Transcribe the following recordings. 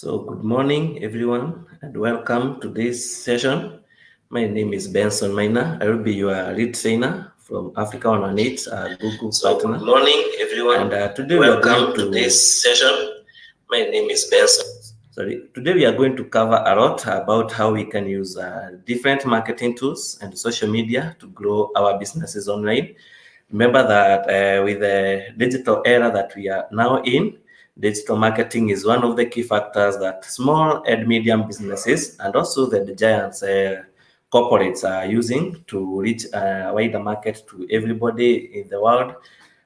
So, good morning, everyone, and welcome to this session. My name is Benson Maina. I will be your lead trainer from Africa 118, Google partner. Good morning, everyone. And today we are going Welcome to this session. My name is Benson. Today we are going to cover a lot about how we can use different marketing tools and social media to grow our businesses online. Remember that with the digital era that we are now in, digital marketing is one of the key factors that small and medium businesses and also the giants corporates are using to reach a wider market to everybody in the world.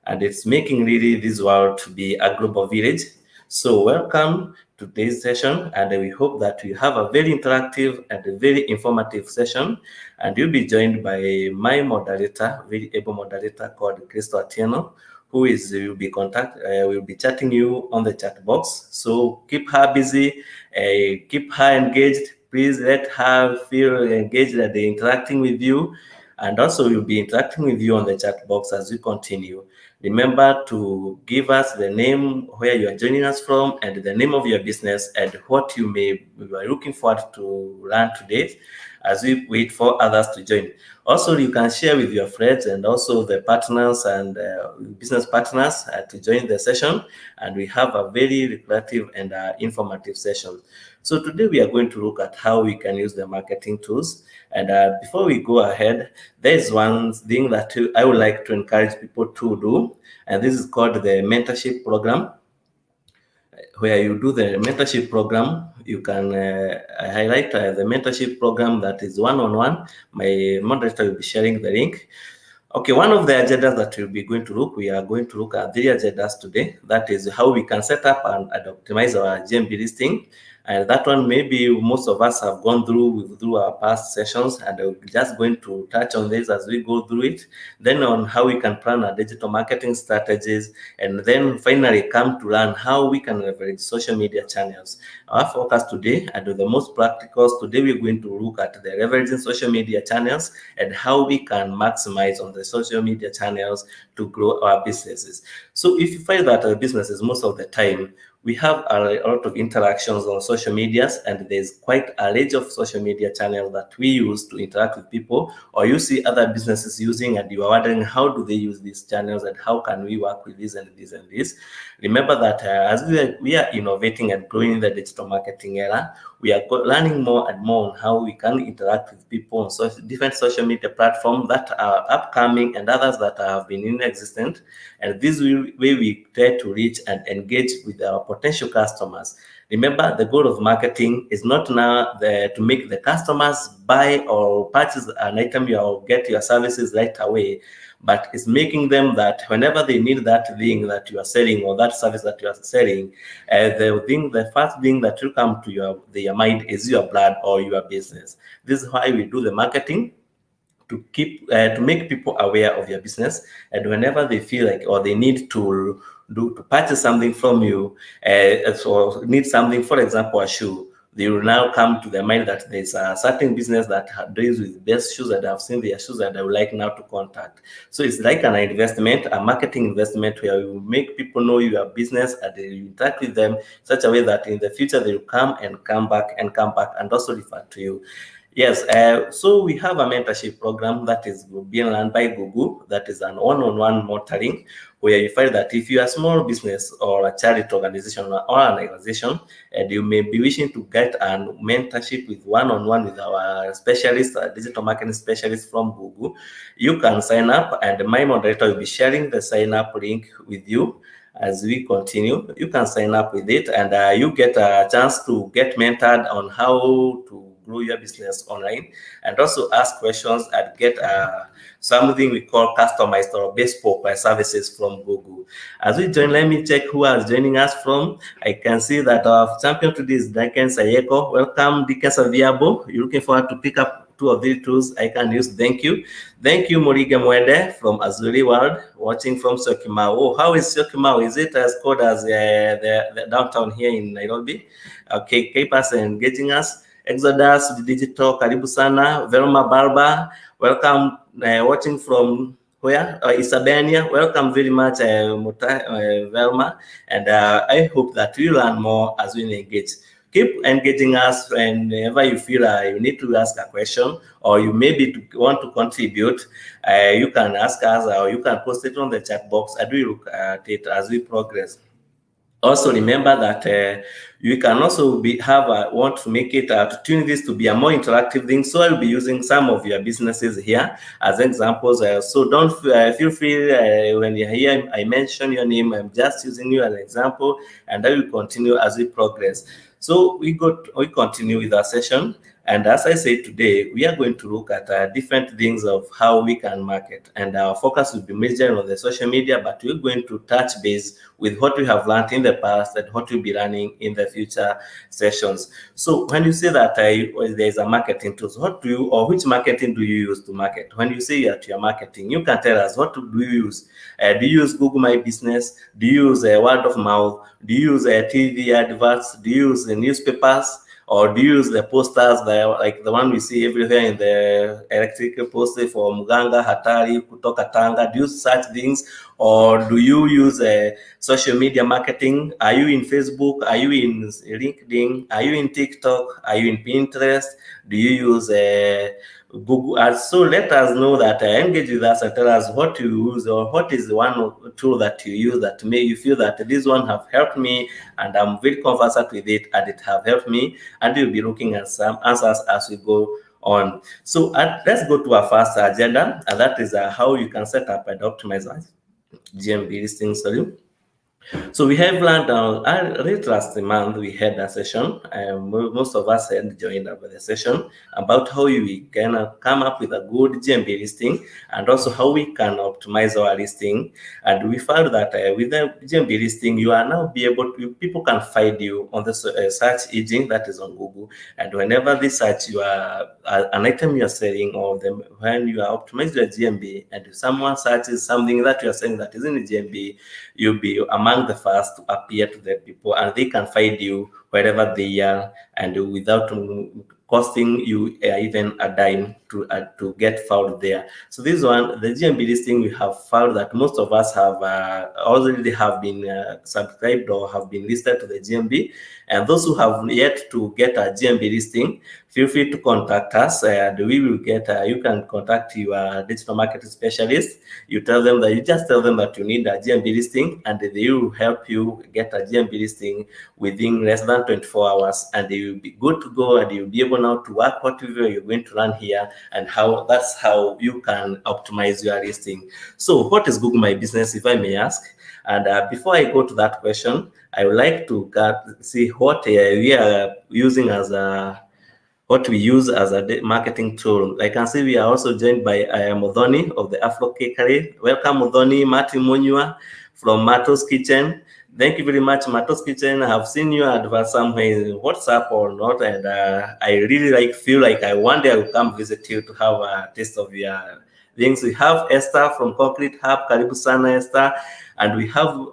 And it's making really this world to be a global village. So welcome to today's session, and we hope that you have a very interactive and a very informative session, and you'll be joined by my moderator, very able moderator called Crystal Atieno, who will be chatting you on the chat box. So keep her busy, keep her engaged. Please let her feel engaged that they're interacting with you, and also we'll be interacting with you on the chat box as we continue. Remember to give us the name where you are joining us from and the name of your business and what you are looking forward to learn today as we wait for others to join. Also, you can share with your friends and also the partners and business partners to join the session. And we have a very lucrative and informative session. So today we are going to look at how we can use the marketing tools. And before we go ahead, there is one thing that I would like to encourage people to do, and this is called the mentorship program. Where you do the mentorship program, you can highlight the mentorship program that is one-on-one. My moderator will be sharing the link. Okay, one of the agendas that we are going to look at 3 agendas today. That is how we can set up and optimize our GMB listing. And that one, maybe most of us have gone through our past sessions, and we're just going to touch on this as we go through it. Then on how we can plan our digital marketing strategies, and then finally come to learn how we can leverage social media channels. Our focus today, and the most practical, today we're going to look at the leveraging social media channels and how we can maximize on the social media channels to grow our businesses. So if you find that our businesses most of the time, we have a lot of interactions on social medias, and there's quite a range of social media channels that we use to interact with people, or you see other businesses using and you are wondering how do they use these channels and how can we work with this and this and this. Remember that as we are innovating and growing in the digital marketing era, we are learning more and more on how we can interact with people on different social media platforms that are upcoming and others that have been in existence. And this way we try to reach and engage with our potential customers. Remember, the goal of marketing is not now to make the customers buy or purchase an item or get your services right away, but it's making them that whenever they need that thing that you are selling or that service that you are selling, the first thing that will come to their mind is your brand or your business. This is why we do the marketing, to make people aware of your business, and whenever they feel like or they need to purchase something from you, or need something, for example, a shoe, they will now come to their mind that there's a certain business that deals with best shoes and I've seen their shoes and I would like now to contact. So it's like an investment, a marketing investment, where you make people know your business and you interact with them in such a way that in the future they will come back and also refer to you. Yes, so we have a mentorship program that is being run by Google. That is an one-on-one mentoring, where you find that if you are a small business or a charity organization or an organization, and you may be wishing to get a mentorship with one-on-one with our specialist, digital marketing specialist from Google, you can sign up, and my moderator will be sharing the sign-up link with you. As we continue, you can sign up with it, and you get a chance to get mentored on how to grow your business online, and also ask questions and get something we call customized or bespoke services from Google. As we join, let me check who is joining us from. I can see that our champion today is Dickens Sayeko. Welcome, Dickens Aviabo. You're looking forward to pick up 2 of these tools I can use. Thank you. Thank you, Morige Mwede from Azuri World, watching from Syokimau. Oh, how is Syokimau? Is it as cold as the downtown here in Nairobi? Okay, keep us engaging us. Exodus Digital, karibu sana. Velma Barba, welcome, watching from where? Isabania, welcome very much, Velma. And I hope that we learn more as we engage. keep engaging us whenever you feel you need to ask a question, or you maybe want to contribute. You can ask us, or you can post it on the chat box, and we look at it as we progress. Also remember that you can also want to make it to tune this to be a more interactive thing. So I'll be using some of your businesses here as examples. So don't feel free when you're here, I mention your name, I'm just using you as an example, and I will continue as we progress. So we continue with our session. And as I said today, we are going to look at different things of how we can market. And our focus will be major on the social media, but we're going to touch base with what we have learned in the past and what we'll be learning in the future sessions. So when you say that there's a marketing tools, which marketing do you use to market? When you say that you're marketing, you can tell us, what do you use? Do you use Google My Business? Do you use word of mouth? Do you use TV adverts? Do you use the newspapers? Or do you use the posters like the one we see everywhere in the electrical poster for Muganga, Hatari, Kutoka Tanga? Do you use such things? Or do you use social media marketing? Are you in Facebook? Are you in LinkedIn? Are you in TikTok? Are you in Pinterest? Do you use Google Ads? So let us know that, engage with us and tell us what you use, or what is the one tool that you use that may you feel that this one have helped me and I'm very conversant with it and it have helped me, and we'll be looking at some answers as we go on. So let's go to our first agenda, and that is how you can set up and optimize GMB listing solution. So we have learned late last month we had a session, and most of us had joined up with the session about how we can come up with a good GMB listing, and also how we can optimize our listing. And we found that with the GMB listing, you are now be able to, people can find you on the search engine that is on Google, and whenever they search you are an item you are selling, or when you are optimizing your GMB, and if someone searches something that you are selling that is in the GMB, you'll be among the first to appear to the people, and they can find you wherever they are, and without costing you even a dime to get found there. So this one, the GMB listing, we have found that most of us have already have been subscribed or have been listed to the GMB, and those who have yet to get a GMB listing, feel free to contact us, and we will get. You can contact your digital marketing specialist. You just tell them that you need a GMB listing, and they will help you get a GMB listing within less than 24 hours, and you will be good to go, and you'll be able now to work whatever you're going to learn here, and that's how you can optimize your listing. So what is Google My Business, if I may ask? And before I go to that question, I would like to see what we are using as what we use as a marketing tool. I can see we are also joined by Modoni of the Afro Cakery. Welcome, Modoni. Martin Munyua from Mato's Kitchen. Thank you very much, Mato's Kitchen. I have seen you advert somewhere in WhatsApp or not, and I really feel like I one day I will come visit you to have a taste of your things. We have Esther from Concrete Hub. Karibu sana, Esther. And we have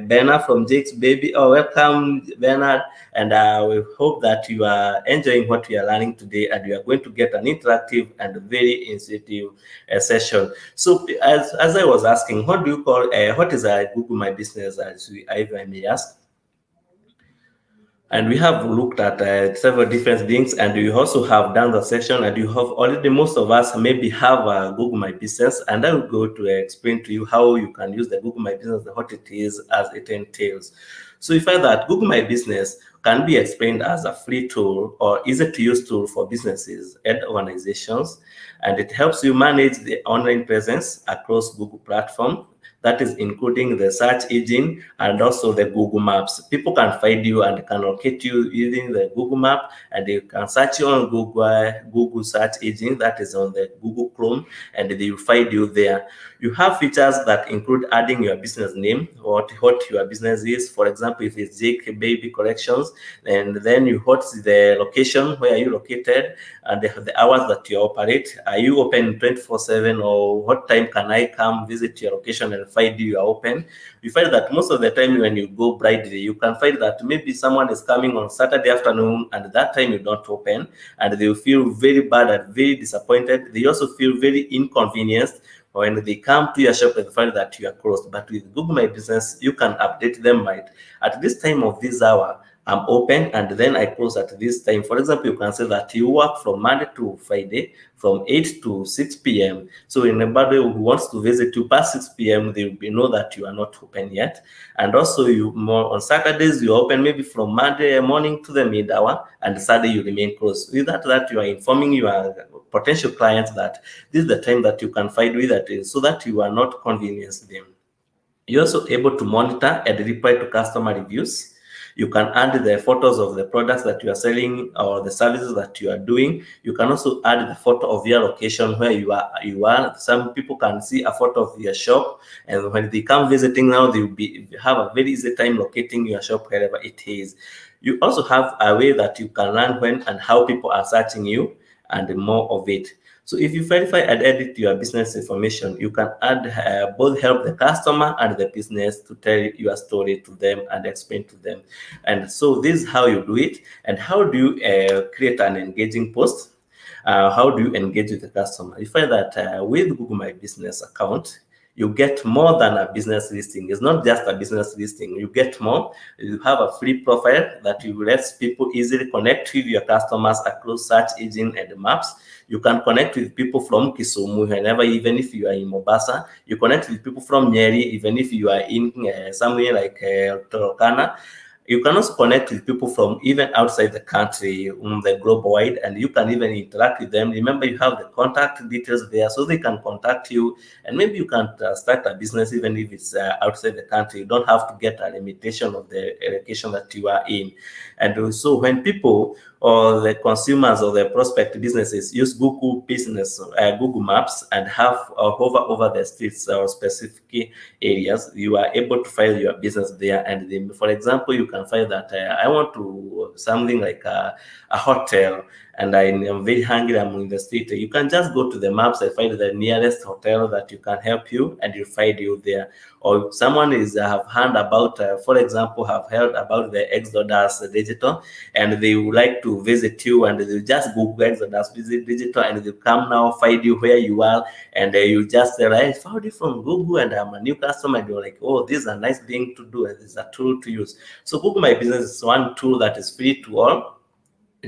Bernard from Jake's Baby. Oh, welcome, Bernard. And we hope that you are enjoying what we are learning today, and you are going to get an interactive and very intuitive session. So as I was asking, what do you call, what is Google My Business, as I may ask? And we have looked at several different things, and we also have done the session, and you have already, most of us maybe have a Google My Business, and I will go to explain to you how you can use the Google My Business, what it is, as it entails. So you find that Google My Business can be explained as a free tool or easy to use tool for businesses and organizations, and it helps you manage the online presence across Google platform. That is including the search engine and also the Google Maps. People can find you and can locate you using the Google Map, and they can search you on Google search engine, that is on the Google Chrome, and they will find you there. You have features that include adding your business name, what your business is. For example, if it's Jake Baby Collections, and then what's the location, where are you located, and the hours that you operate. Are you open 24/7, or what time can I come visit your location and find you are open? You find that most of the time when you go brightly, you can find that maybe someone is coming on Saturday afternoon, and that time you don't open, and they will feel very bad and very disappointed. They also feel very inconvenienced when they come to your shop and find that you are closed. But with Google My Business, you can update them right at this time of this hour. I'm open and then I close at this time. For example, you can say that you work from Monday to Friday from 8 to 6 p.m. So in anybody who wants to visit you past 6 p.m., they will know that you are not open yet. And also you more on Saturdays, you open maybe from Monday morning to the mid hour, and Saturday you remain closed. With that you are informing your potential clients that this is the time that you can find with that, so that you are not conveniencing them. You're also able to monitor and reply to customer reviews. You can add the photos of the products that you are selling or the services that you are doing. You can also add the photo of your location where you are. Some people can see a photo of your shop, and when they come visiting now, they will have a very easy time locating your shop wherever it is. You also have a way that you can learn when and how people are searching you and more of it. So if you verify and edit your business information, you can add both help the customer and the business to tell your story to them and explain to them. And so this is how you do it. And how do you create an engaging post? How do you engage with the customer? You find that with Google My Business account, you get more than a business listing. It's not just a business listing. You get more. You have a free profile that you let people easily connect with your customers across search engine and maps. You can connect with people from Kisumu whenever, even if you are in Mombasa. You connect with people from Nyeri, even if you are in somewhere like Turkana. You can also connect with people from even outside the country, the globe wide, and you can even interact with them. Remember, you have the contact details there, so they can contact you, and maybe you can start a business even if it's outside the country. You don't have to get a limitation of the location that you are in. And so when people or the consumers or the prospect businesses use Google Maps and have hover over the streets or specific areas, you are able to find your business there. And then, for example, you can find that I want to something like a hotel, and I am very hungry, I'm in the street. You can just go to the maps and find the nearest hotel that you can help you, and you find you there. Or if someone is have heard about, for example, have heard about the Exodus Digital, and they would like to visit you, and they just Google Exodus Visit Digital, and they come now find you where you are, and you just say, I found you from Google, and I'm a new customer. And you're like, oh, this is a nice thing to do, and this is a tool to use. So Google My Business is one tool that is free to all.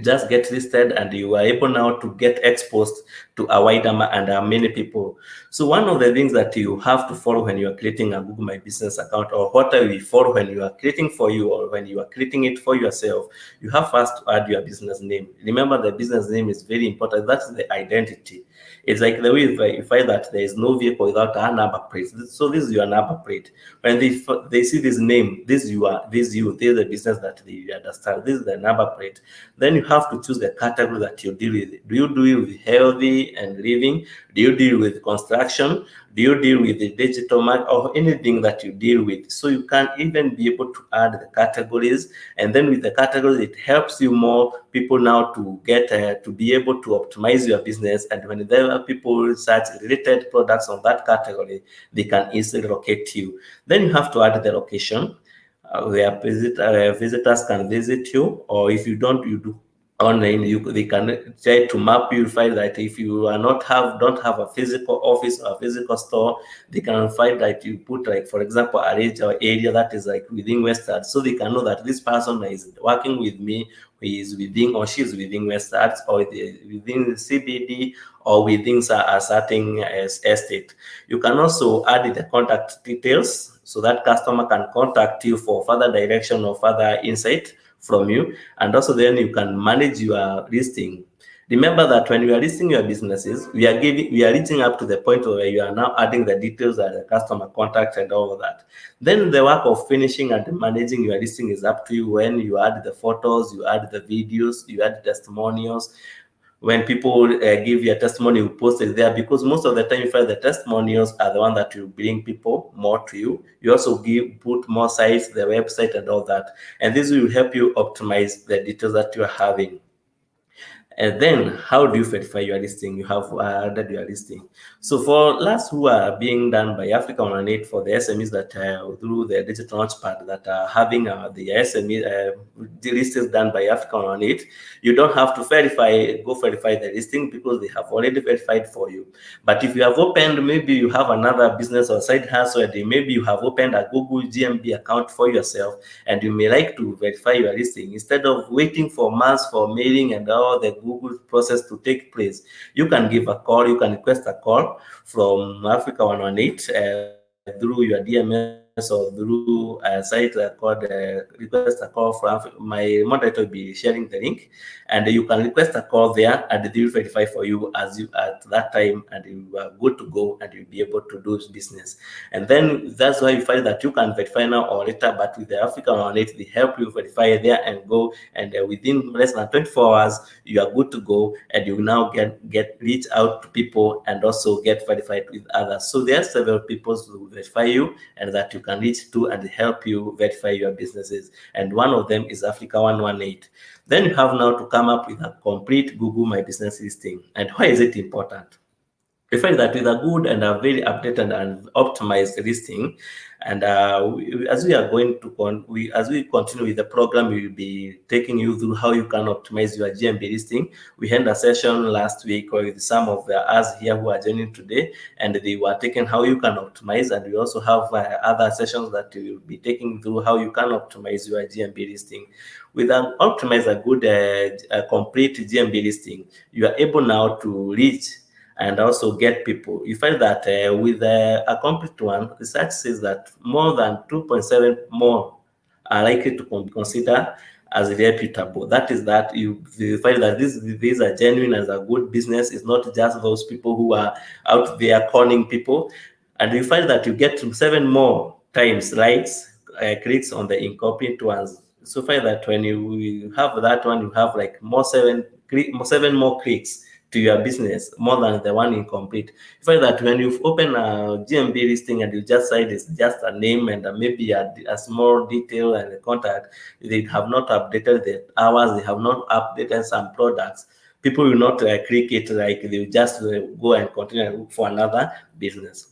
Just get listed, and you are able now to get exposed to a wider and many people. So one of the things that you have to follow when you are creating a Google My Business account, or what are we follow when you are creating for you, or when you are creating it for yourself, you have first to add your business name. Remember, the business name is very important. That's the identity. It's like the way you find that there is no vehicle without a number plate. So this is your number plate. When they see this name, this is you, this is the business that they understand. This is the number plate. Then you have to choose the category that you deal with. Do you deal with healthy and living? Do you deal with construction? Do you deal with the digital market, or anything that you deal with? So you can even be able to add the categories, and then with the categories, it helps you more people now to get to be able to optimize your business. And when there are people search related products on that category, they can easily locate you. Then you have to add the location where visitors can visit you, or if you don't, you do online. They can try to map you, find that if you are not don't have a physical office or a physical store, they can find that you put, like, for example, a range or area that is like within Western, so they can know that this person is working with me, who is within, or she's within Western, or within the CBD, or within a certain estate. You can also add the contact details, so that customer can contact you for further direction or further insight from you. And also then you can manage your listing. Remember that when you are listing your businesses, we are reaching up to the point where you are now adding the details of the customer contact and all of that. Then the work of finishing and managing your listing is up to you. When you add the photos, you add the videos, you add testimonials. When people give your testimony, you post it there, because most of the time you find the testimonials are the one that will bring people more to you. You also put more sites, the website and all that, and this will help you optimize the details that you are having. And then how do you verify your listing? You have added your listing. So for last who are being done by Africa 108 for the SMEs that through the digital launchpad that are having the SME the listings done by Africa 108, you don't have to go verify the listing because they have already verified for you. But if you have opened, maybe you have another business or side hustle, and maybe you have opened a Google GMB account for yourself, and you may like to verify your listing instead of waiting for months for mailing and all the Google process to take place. You can give a call, you can request a call from Africa 118 through your DMS or through a site called request a call from my moderator will be sharing the link, and you can request a call there and they will verify for you as you at that time, and you are good to go and you'll be able to do business. And then that's why you find that you can verify now or later, but with the African 118 they help you verify there and go, and within less than 24 hours you are good to go, and you now get reach out to people and also get verified with others. So there are several people who verify you and that you can reach to and help you verify your businesses, and one of them is Africa 118. Then you have now to come up with a complete Google My Business listing. And why is it important? We find that with a good and a very updated and optimized listing, and as we are going to as we continue with the program, we will be taking you through how you can optimize your GMB listing. We had a session last week with some of us here who are joining today, and they were taking how you can optimize, and we also have other sessions that we will be taking through how you can optimize your GMB listing. With an optimize a good a complete GMB listing, you are able now to reach and also get people. You find that with a complete one, research says that more than 2.7 more are likely to be considered as reputable. That is that you find that these are genuine as a good business. It's not just those people who are out there calling people. And you find that you get to 7 more times likes, clicks on the incomplete ones. So find that when you have that one, you have like seven more clicks to your business more than the one incomplete. You find that when you've opened a GMB listing and you just cite it's just a name and maybe a small detail and a contact, they have not updated the hours, they have not updated some products. People will not click it, like they will just go and continue and look for another business.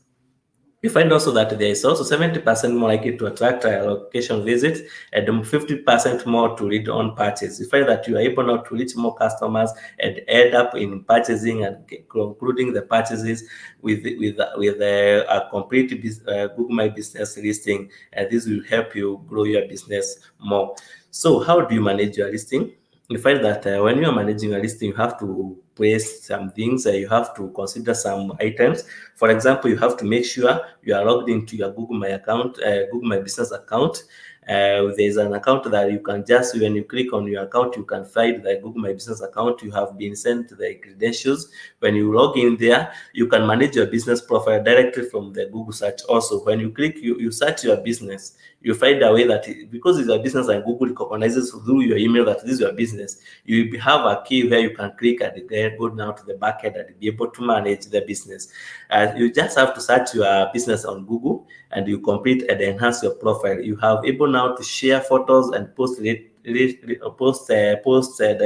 You find also that there is also 70% more likely to attract a location visit and 50% more to lead on purchase. You find that you are able now to reach more customers and end up in purchasing and concluding the purchases with a complete Google My Business listing, and this will help you grow your business more. So how do you manage your listing? You find that when you are managing a listing, you have to place some things, you have to consider some items. For example, you have to make sure you are logged into your Google My account, Google My Business account. There's an account that you can just, when you click on your account, you can find the Google My Business account. You have been sent the credentials. When you log in there, you can manage your business profile directly from the Google search. Also, when you click, you search your business, you find a way that because it's your business and Google recognizes through your email that this is your business, you have a key where you can click and then go down to the back end and be able to manage the business. You just have to search your business on Google and you complete and enhance your profile. You have able now to share photos and post the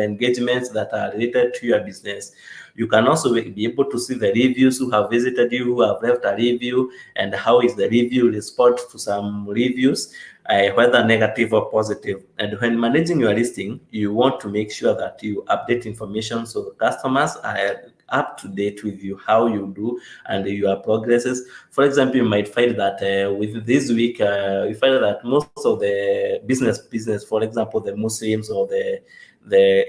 engagements that are related to your business. You can also be able to see the reviews who have visited you, who have left a review, and how is the review respond to some reviews, whether negative or positive. And when managing your listing, you want to make sure that you update information so the customers are up to date with you, how you do and your progresses. For example, you might find that with this week, you find that most of the business, for example, the Muslims or the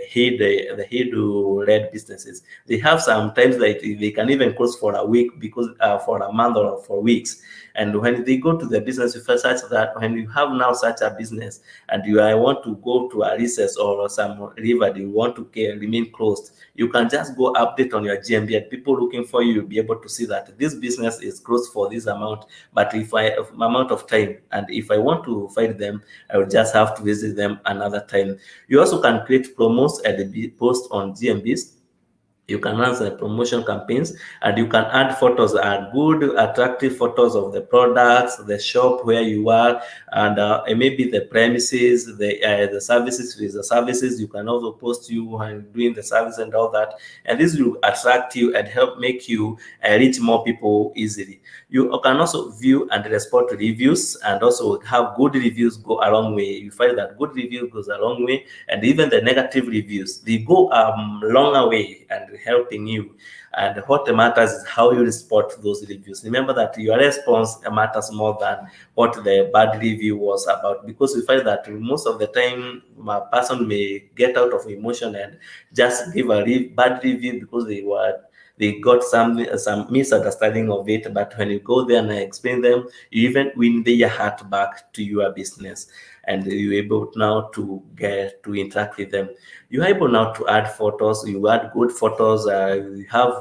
Hindu led businesses, they have sometimes like they can even close for a week because for a month or for weeks. And when they go to the business, you first such that when you have now such a business and you want to go to a recess or some river, you want to remain closed, you can just go update on your GMB and people looking for you will be able to see that this business is closed for this amount, but if I have amount of time, and if I want to find them, I will just have to visit them another time. You also can create promos and post on GMBs. You can run the promotion campaigns, and you can add photos, good attractive photos of the products, the shop where you are, and maybe the premises, the services. With the services, you can also post you and doing the service and all that, and this will attract you and help make you reach more people easily. You can also view and respond to reviews, and also have good reviews go a long way. You find that good review goes a long way, and even the negative reviews, they go a longer way and helping you. And what matters is how you respond to those reviews. Remember that your response matters more than what the bad review was about, because we find that most of the time a person may get out of emotion and just give a bad review because they got some misunderstanding of it. But when you go there and explain them, you even win their heart back to your business, and you're able now to get to interact with them. You're able now to add photos. You add good photos. You have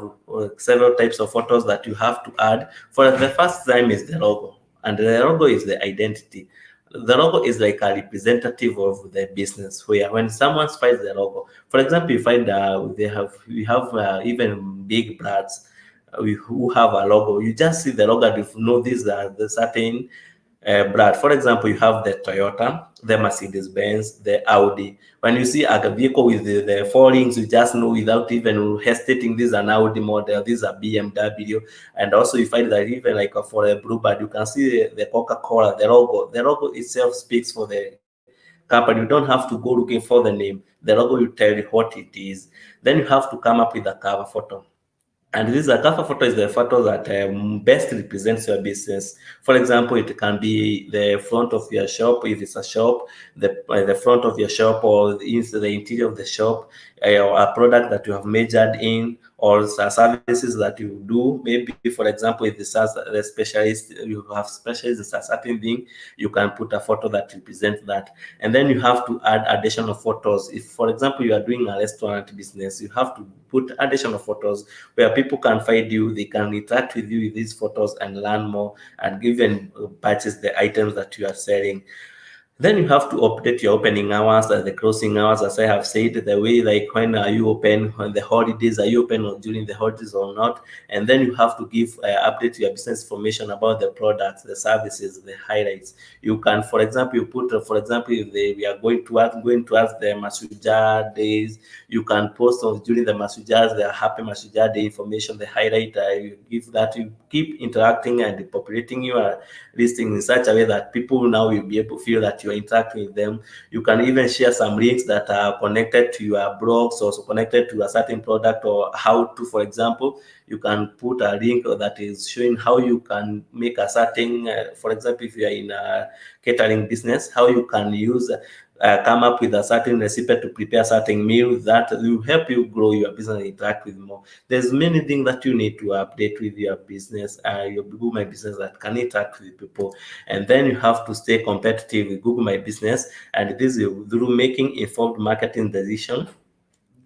several types of photos that you have to add. For the first time is the logo, and the logo is the identity. The logo is like a representative of the business, where when someone finds the logo, for example, you find we have even big brands who have a logo. You just see the logo and you know these are the certain brand. For example, you have the Toyota, the Mercedes Benz, the Audi. When you see a vehicle with the four rings, you just know without even hesitating, this is an Audi model, this is a BMW. And also you find that even like for a Bluebird, you can see the Coca-Cola, the logo. The logo itself speaks for the company. You don't have to go looking for the name. The logo will tell you what it is. Then you have to come up with a cover photo. And this cover photo is the photo that best represents your business. For example, it can be the front of your shop, if it's a shop, the front of your shop, or the interior of the shop, or a product that you have measured in, or services that you do. Maybe, for example, if the specialist, you have specialists in a certain thing, you can put a photo that represents that. And then you have to add additional photos. If, for example, you are doing a restaurant business, you have to put additional photos where people can find you, they can interact with you with these photos and learn more, and even purchase the items that you are selling. Then you have to update your opening hours and the closing hours, as I have said, the way like when are you open, when the holidays, are you open during the holidays or not? And then you have to give update your business information about the products, the services, the highlights. You can, for example, you put, for example, if we are going towards the Masuja days, you can post on during the Masujas, the happy Masuja day information, the highlight. You give that, you keep interacting and populating your listing in such a way that people now will be able to feel that you're interacting with them. You can even share some links that are connected to your blogs, also connected to a certain product or how to, for example, you can put a link that is showing how you can make a certain, for example, if you are in a catering business, how you can use come up with a certain recipe to prepare certain meal that will help you grow your business and interact with more. There's many things that you need to update with your business, your Google My Business, that can interact with people. And then you have to stay competitive with Google My Business, and this is through making informed marketing decisions.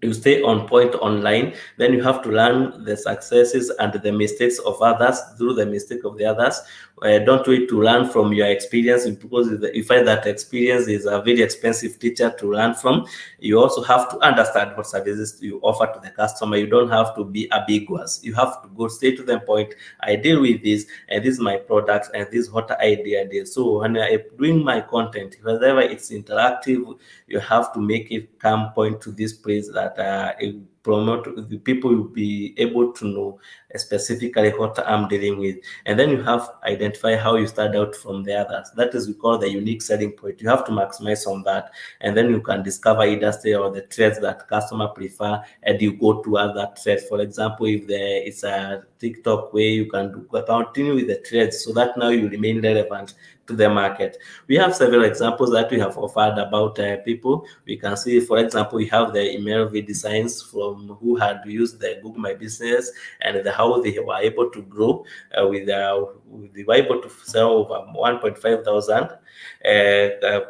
You stay on point online. Then you have to learn the successes and the mistakes of others through the mistake of the others. Don't wait to learn from your experience, because you find that experience is a very expensive teacher to learn from. You also have to understand what services you offer to the customer. You don't have to be ambiguous. You have to go straight to the point. I deal with this, and this is my product, and this is what I did. So when I'm doing my content, whether it's interactive, you have to make it come point to this place that it promote the people will be able to know specifically what I'm dealing with. And then you have identify how you stand out from the others. That is we call the unique selling point. You have to maximize on that, and then you can discover industry or the trades that customer prefer, and you go to other trades. For example, if it's a TikTok way, you can continue with the trades, so that now you remain relevant to the market. We have several examples that we have offered about people. We can see, for example, we have the email designs from who had used the Google My Business, and how they were able to grow they were able to sell over 1.5 thousand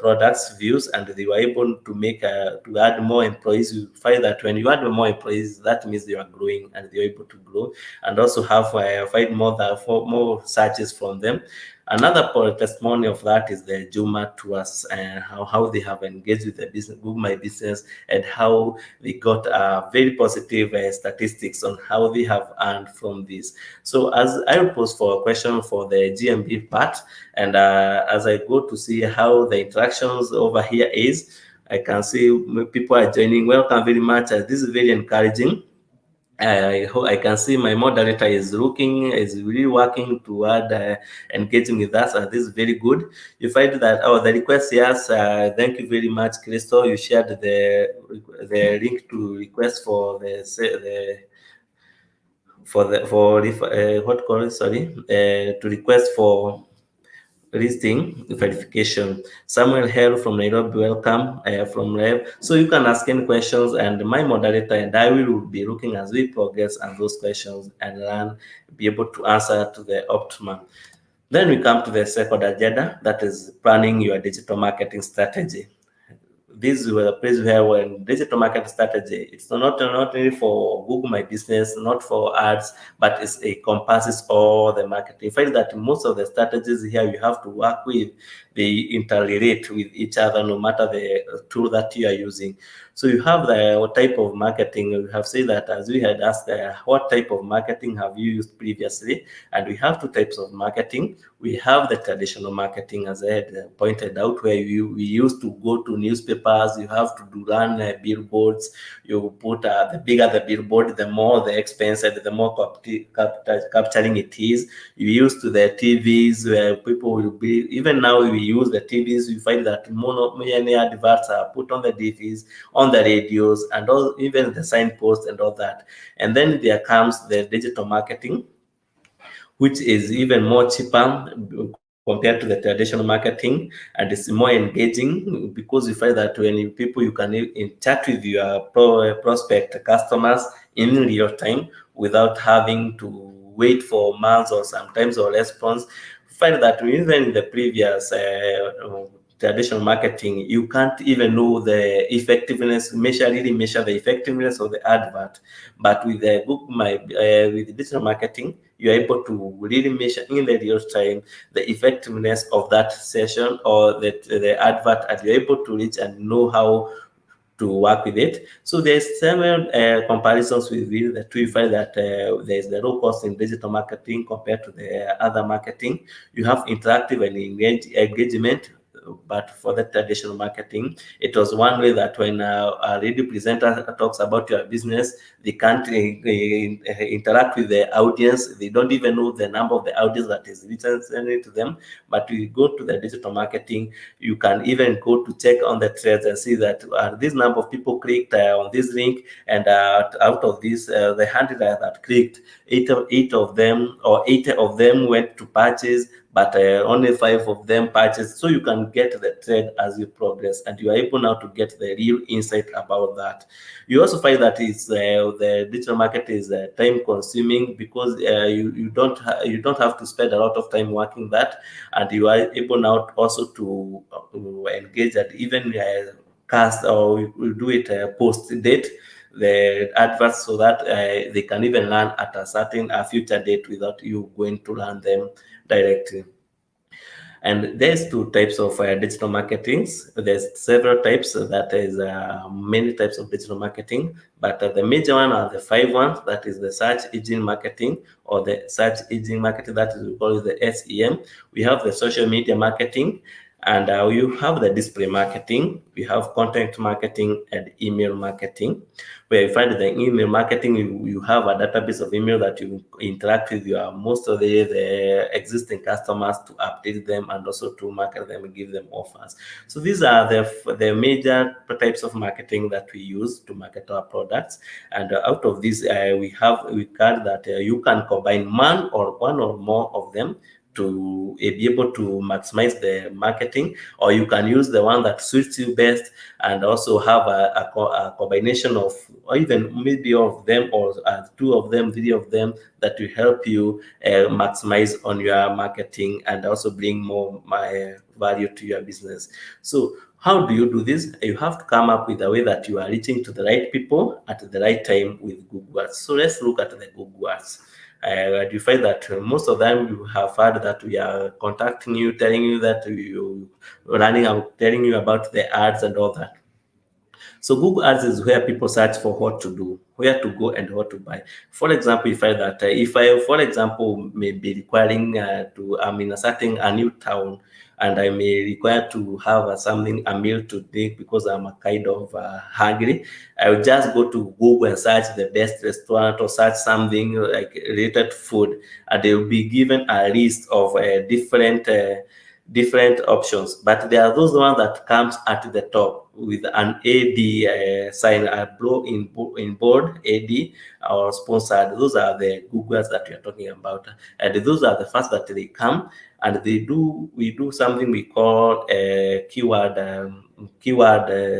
products views, and they were able to make to add more employees. You find that when you add more employees, that means you are growing, and they're able to grow, and also have find more searches from them. Another testimony of that is the Juma tours and how they have engaged with the business, Google My Business, and how they got very positive statistics on how they have earned from this. So as I will pose for a question for the GMB part, and as I go to see how the interactions over here is, I can see people are joining. Welcome very much. This is very encouraging. I can see my moderator is really working toward engaging with us. This is very good. You find that the request, yes. Thank you very much, Crystal. You shared the link to request for the what call it? Sorry, to request for listing verification. Samuel Hell from Nairobi, welcome from Rev. So you can ask any questions, and my moderator and I will be looking as we progress on those questions and learn, be able to answer to the optimum. Then we come to the second agenda, that is planning your digital marketing strategy. This were a place where when digital marketing strategy, it's not only for Google My Business, not for ads, but it encompasses all the marketing. You find that most of the strategies here you have to work with, they interrelate with each other no matter the tool that you are using. So you have the type of marketing. We have said that as we had asked, what type of marketing have you used previously? And we have two types of marketing. We have the traditional marketing, as I had pointed out, where we used to go to newspapers. You have to run billboards. You put the bigger the billboard, the more the expense and the more capturing it is. You used to the TVs where people will be. Even now we use the TVs. We find that many adverts are put on the TVs, on the radios, and all, even the signposts and all that. And then there comes the digital marketing, which is even more cheaper compared to the traditional marketing, and it's more engaging because you find that when people you can chat with your prospect customers in real time without having to wait for months or sometimes or response. Find that even in the previous traditional marketing, you can't even know the effectiveness, really measure the effectiveness of the advert. But with the with digital marketing, you're able to really measure in the real time the effectiveness of that session or the advert, and you're able to reach and know how to work with it. So there's several comparisons with that we find that there's the low cost in digital marketing compared to the other marketing. You have interactive and engagement, but for the traditional marketing, it was one way that when a radio presenter talks about your business, they can't interact with the audience. They don't even know the number of the audience that is listening to them. But we go to the digital marketing, you can even go to check on the threads and see that this number of people clicked on this link, and out of this, the 100 that clicked, eight of them or 80 of them went to purchase, but only 5 of them purchased. So you can get the trend as you progress, and you are able now to get the real insight about that. You also find that it's the digital market is time consuming because you don't have to spend a lot of time working that, and you are able now also to engage and even cast or you do it post date the adverts so that they can even learn at a certain future date without you going to learn them directly. And there's two types of digital marketings. There's several types. That is many types of digital marketing, but the major one are the 5 ones. That is the search engine marketing, or the search engine marketing, that is we call it the SEM. We have the social media marketing, and you have the display marketing. We have content marketing and email marketing. Where you find the email marketing, you have a database of email that you interact with your most of the existing customers to update them and also to market them and give them offers. So these are the major types of marketing that we use to market our products. And out of these, we got that you can combine one or more of them to be able to maximize the marketing, or you can use the one that suits you best and also have a combination of, or even maybe of them, or 2 of them, 3 of them, that will help you maximize on your marketing and also bring more value to your business. So how do you do this? You have to come up with a way that you are reaching to the right people at the right time with Google Ads. So let's look at the Google Ads. And you find that most of them you have heard that we are contacting you, telling you that you running out, telling you about the ads and all that. So Google Ads is where people search for what to do, where to go, and what to buy. For example, you find that if I, for example, may be requiring I'm in a certain a new town, and I may require to have something, a meal to take because I'm a kind of hungry, I will just go to Google and search the best restaurant or search something like related to food, and they will be given a list of different options, but there are those ones that comes at the top with an AD sign, in board AD or sponsored. Those are the Googles that we are talking about, and those are the first that they come, and we do something we call keyword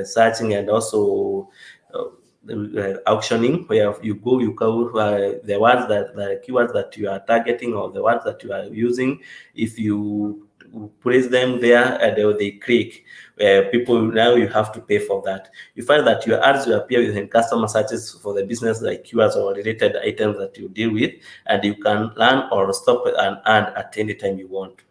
searching, and also auctioning, where you go the words that the keywords that you are targeting or the words that you are using. If you place them there and they click, people, now you have to pay for that. You find that your ads will appear within customer searches for the business like keywords or related items that you deal with, and you can learn or stop an ad at any time you want.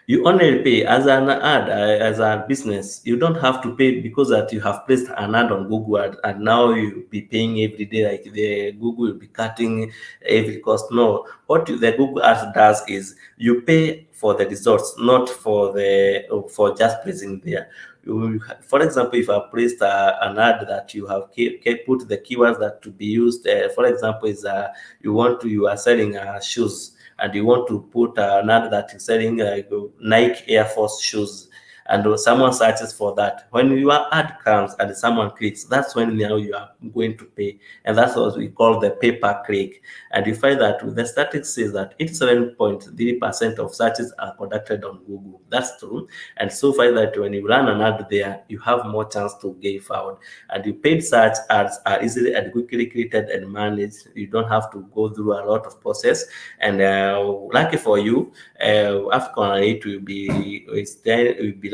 You only pay as an ad, as a business. You don't have to pay because that you have placed an ad on Google ad, and now you'll be paying every day, like the Google will be cutting every cost. No, the Google ads does is you pay for the results, not for just placing there. For example, if I placed an ad that you have put the keywords that to be used, for example, is you are selling shoes, and you want to put an ad that is selling Nike Air Force shoes, and someone searches for that. When your ad comes and someone clicks, that's when now you are going to pay, and that's what we call the pay per click. And you find that the statistics says that 87.3% of searches are conducted on Google. That's true. And so find that when you run an ad there, you have more chance to get found. And your paid search ads are easily and quickly created and managed. You don't have to go through a lot of process. And lucky for you, African it will be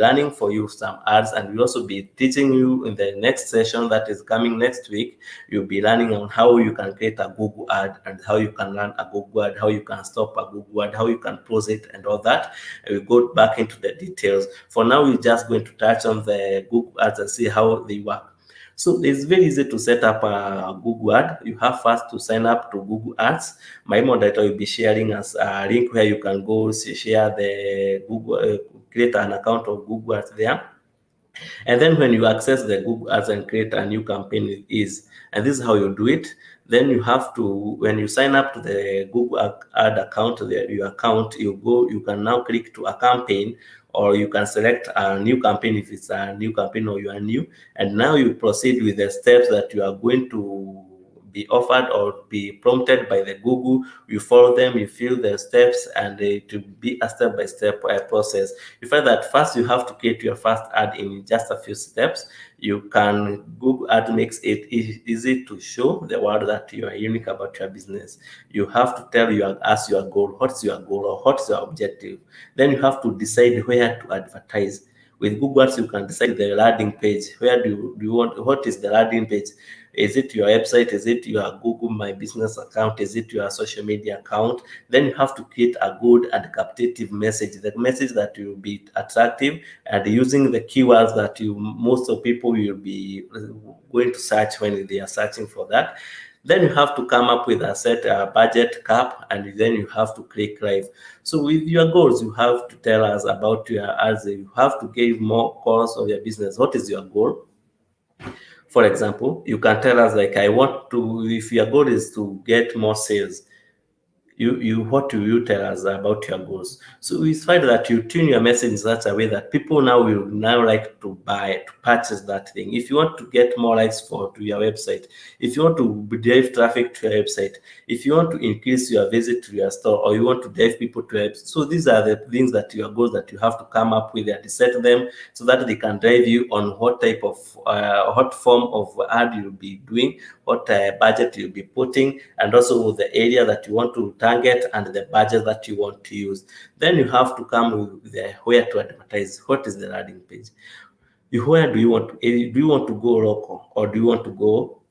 learning for you some ads, and we'll also be teaching you in the next session that is coming next week. You'll be learning on how you can create a Google ad, and how you can run a Google ad, how you can stop a Google ad, how you can pause it, and all that. And we'll go back into the details. For now, we're just going to touch on the Google ads and see how they work. So it's very easy to set up a Google ad. You have first to sign up to Google Ads. My moderator will be sharing us a link where you can go share the Google, create an account of Google Ads there. And then when you access the Google Ads and create a new campaign and this is how you do it. Then you have to, when you sign up to the Google Ad account, your account, you can now click to a campaign, or you can select a new campaign if it's a new campaign or you are new. And now you proceed with the steps that you are going to be offered or be prompted by the Google. You follow them, you fill the steps, and it will be a step-by-step process. You find that first you have to create your first ad in just a few steps. Google Ad makes it easy to show the word that you are unique about your business. You have to tell us your goal, what's your goal or what's your objective. Then you have to decide where to advertise. With Google Ads, you can decide the landing page. Where do you want? What is the landing page? Is it your website? Is it your Google My Business account? Is it your social media account? Then you have to create a good and captivative message, the message that will be attractive, and using the keywords that most of people will be going to search when they are searching for that. Then you have to come up with a set budget cap, and then you have to click live. So with your goals, you have to tell us about your ads. You have to give more calls of your business. What is your goal? For example, you can tell us like, if your goal is to get more sales, what do you tell us about your goals? So we find that you tune your message in such a way that people now will like to purchase that thing. If you want to get more likes to your website, if you want to drive traffic to your website, if you want to increase your visit to your store, or you want to drive people to your website. So these are the things that your goals that you have to come up with and set them so that they can drive you on what type of what form of ad you'll be doing, what budget you'll be putting, and also the area that you want to target and the budget that you want to use. Then you have to come with where to advertise. What is the landing page? Where do you want to go local, or do you want to go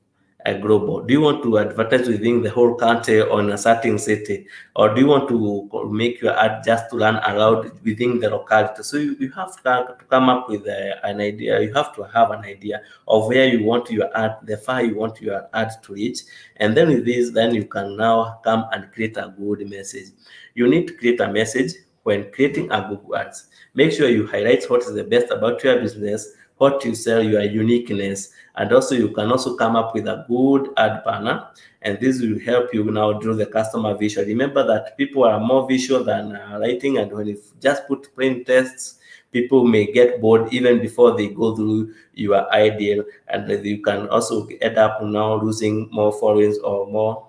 global? Do you want to advertise within the whole country or in a certain city, or do you want to make your ad just to run around within the locality? So you have to come up with an idea. You have to have an idea of where you want your ad, the far you want your ad to reach, and then with this, then you can now come and create a good message. You need to create a message when creating a Google Ads. Make sure you highlight what is the best about your business, what you sell, your uniqueness, and also you can also come up with a good ad banner, and this will help you now draw the customer visual. Remember that people are more visual than writing, and when you just put plain tests, people may get bored even before they go through your ideal, and you can also end up now losing more followers or more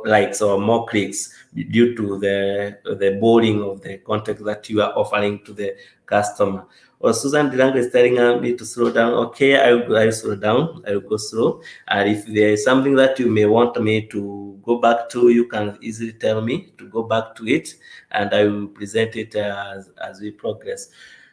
likes or more clicks due to the boring of the content that you are offering to the customer. Or Susan Dirang is telling me to slow down. Okay, I will slow down. I will go slow. And if there is something that you may want me to go back to, you can easily tell me to go back to it, and I will present it as we progress.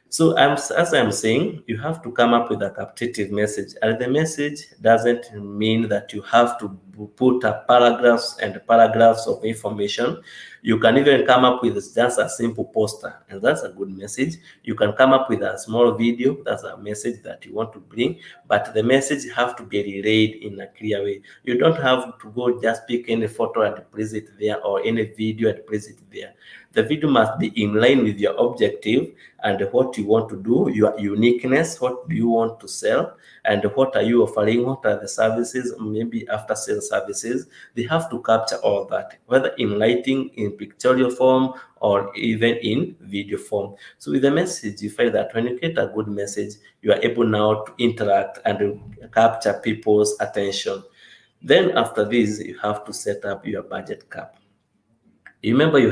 So as I'm saying, you have to come up with a captative message, and the message doesn't mean that you have to put a paragraphs and paragraphs of information. You can even come up with just a simple poster, and that's a good message. You can come up with a small video, that's a message that you want to bring, but the message have to be relayed in a clear way. You don't have to go just pick any photo and place it there, or any video and place it there. The video must be in line with your objective and what you want to do, your uniqueness, what do you want to sell, and what are you offering, what are the services, maybe after sales services. They have to capture all that, whether in writing, in pictorial form, or even in video form. So with the message, you find that when you create a good message, you are able now to interact and capture people's attention. Then after this, you have to set up your budget cap. Remember, you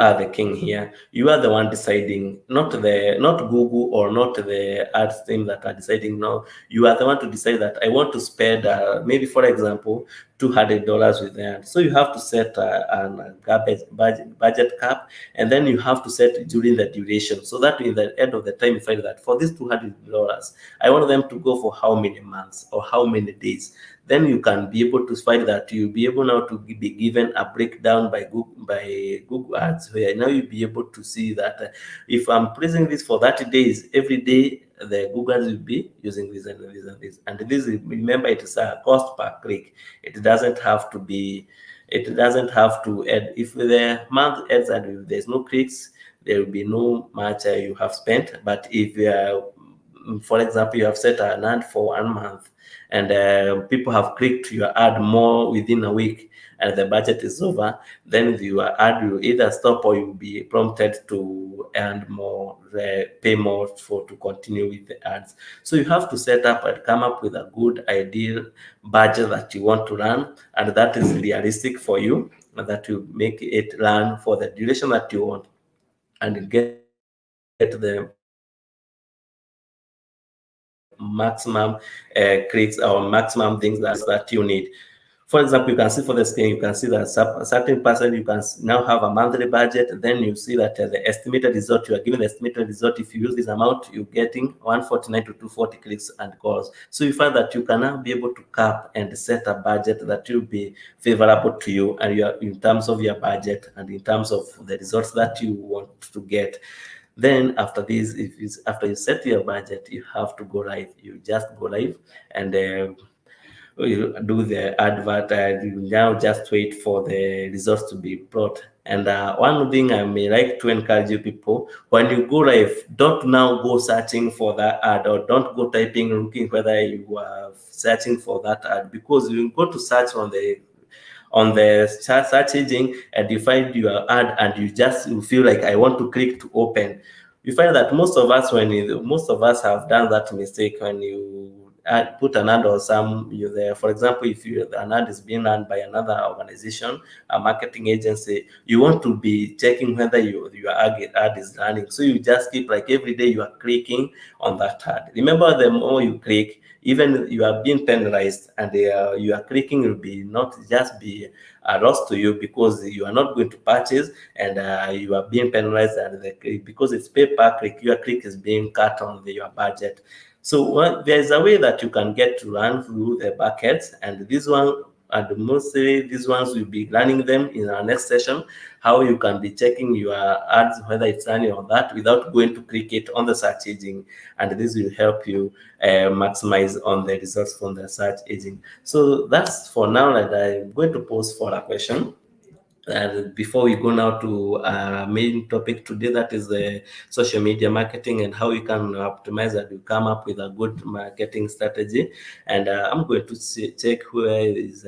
are the king here. You are the one deciding, not Google or not the ads team that are deciding. No, you are the one to decide that I want to spend maybe, for example, $200 with them. So you have to set a budget cap, and then you have to set during the duration, so that in the end of the time you find that for this $200, I want them to go for how many months or how many days. Then you can be able to find that you'll be able now to be given a breakdown by Google Ads, where now you'll be able to see that if I'm placing this for 30 days, every day the Google Ads will be using this and this and this. And this is, remember, it is a cost per click. It doesn't have to be, it doesn't have to add. If the month ends and if there's no clicks, there will be no much you have spent. But if for example, you have set an ad for 1 month, and people have clicked your ad more within a week, and the budget is over, then your ad will either stop or you'll be prompted to earn more, pay more to continue with the ads. So you have to set up and come up with a good ideal budget that you want to run, and that is realistic for you, and that will make it run for the duration that you want, and get the maximum clicks or maximum things that you need. For example, you can see for the screen, you can see that a certain person, you can now have a monthly budget. Then you see that the estimated result, you are given the estimated result. If you use this amount, you're getting 149 to 240 clicks and calls. So you find that you can now be able to cap and set a budget that will be favorable to you, and you are, in terms of your budget and in terms of the results that you want to get. Then after this, after you set your budget, you have to go live. You just go live, and you do the advert, and you now just wait for the results to be brought. And one thing I may like to encourage you people, when you go live, don't now go searching for that ad, or don't go typing looking whether you are searching for that ad, because you go to search on the search engine and you find your ad, and you feel like, I want to click to open. You find that most of us have done that mistake. When you put an ad or for example, if an ad is being run by another organization, a marketing agency, you want to be checking whether your ad is running. So you just keep, like, every day you are clicking on that ad. Remember, the more you click, even you are being penalized, and you are clicking will be not just be a loss to you, because you are not going to purchase, and you are being penalized, and because it's pay per click, your click is being cut on your budget. So there is a way that you can get to run through the buckets, and this one, and mostly these ones we'll be running them in our next session, how you can be checking your ads, whether it's running or that, without going to click it on the search engine, and this will help you maximize on the results from the search engine. So that's for now, and I'm going to pause for a question. And before we go now to our main topic today, that is the social media marketing and how you can optimize and you come up with a good marketing strategy. And I'm going to check where is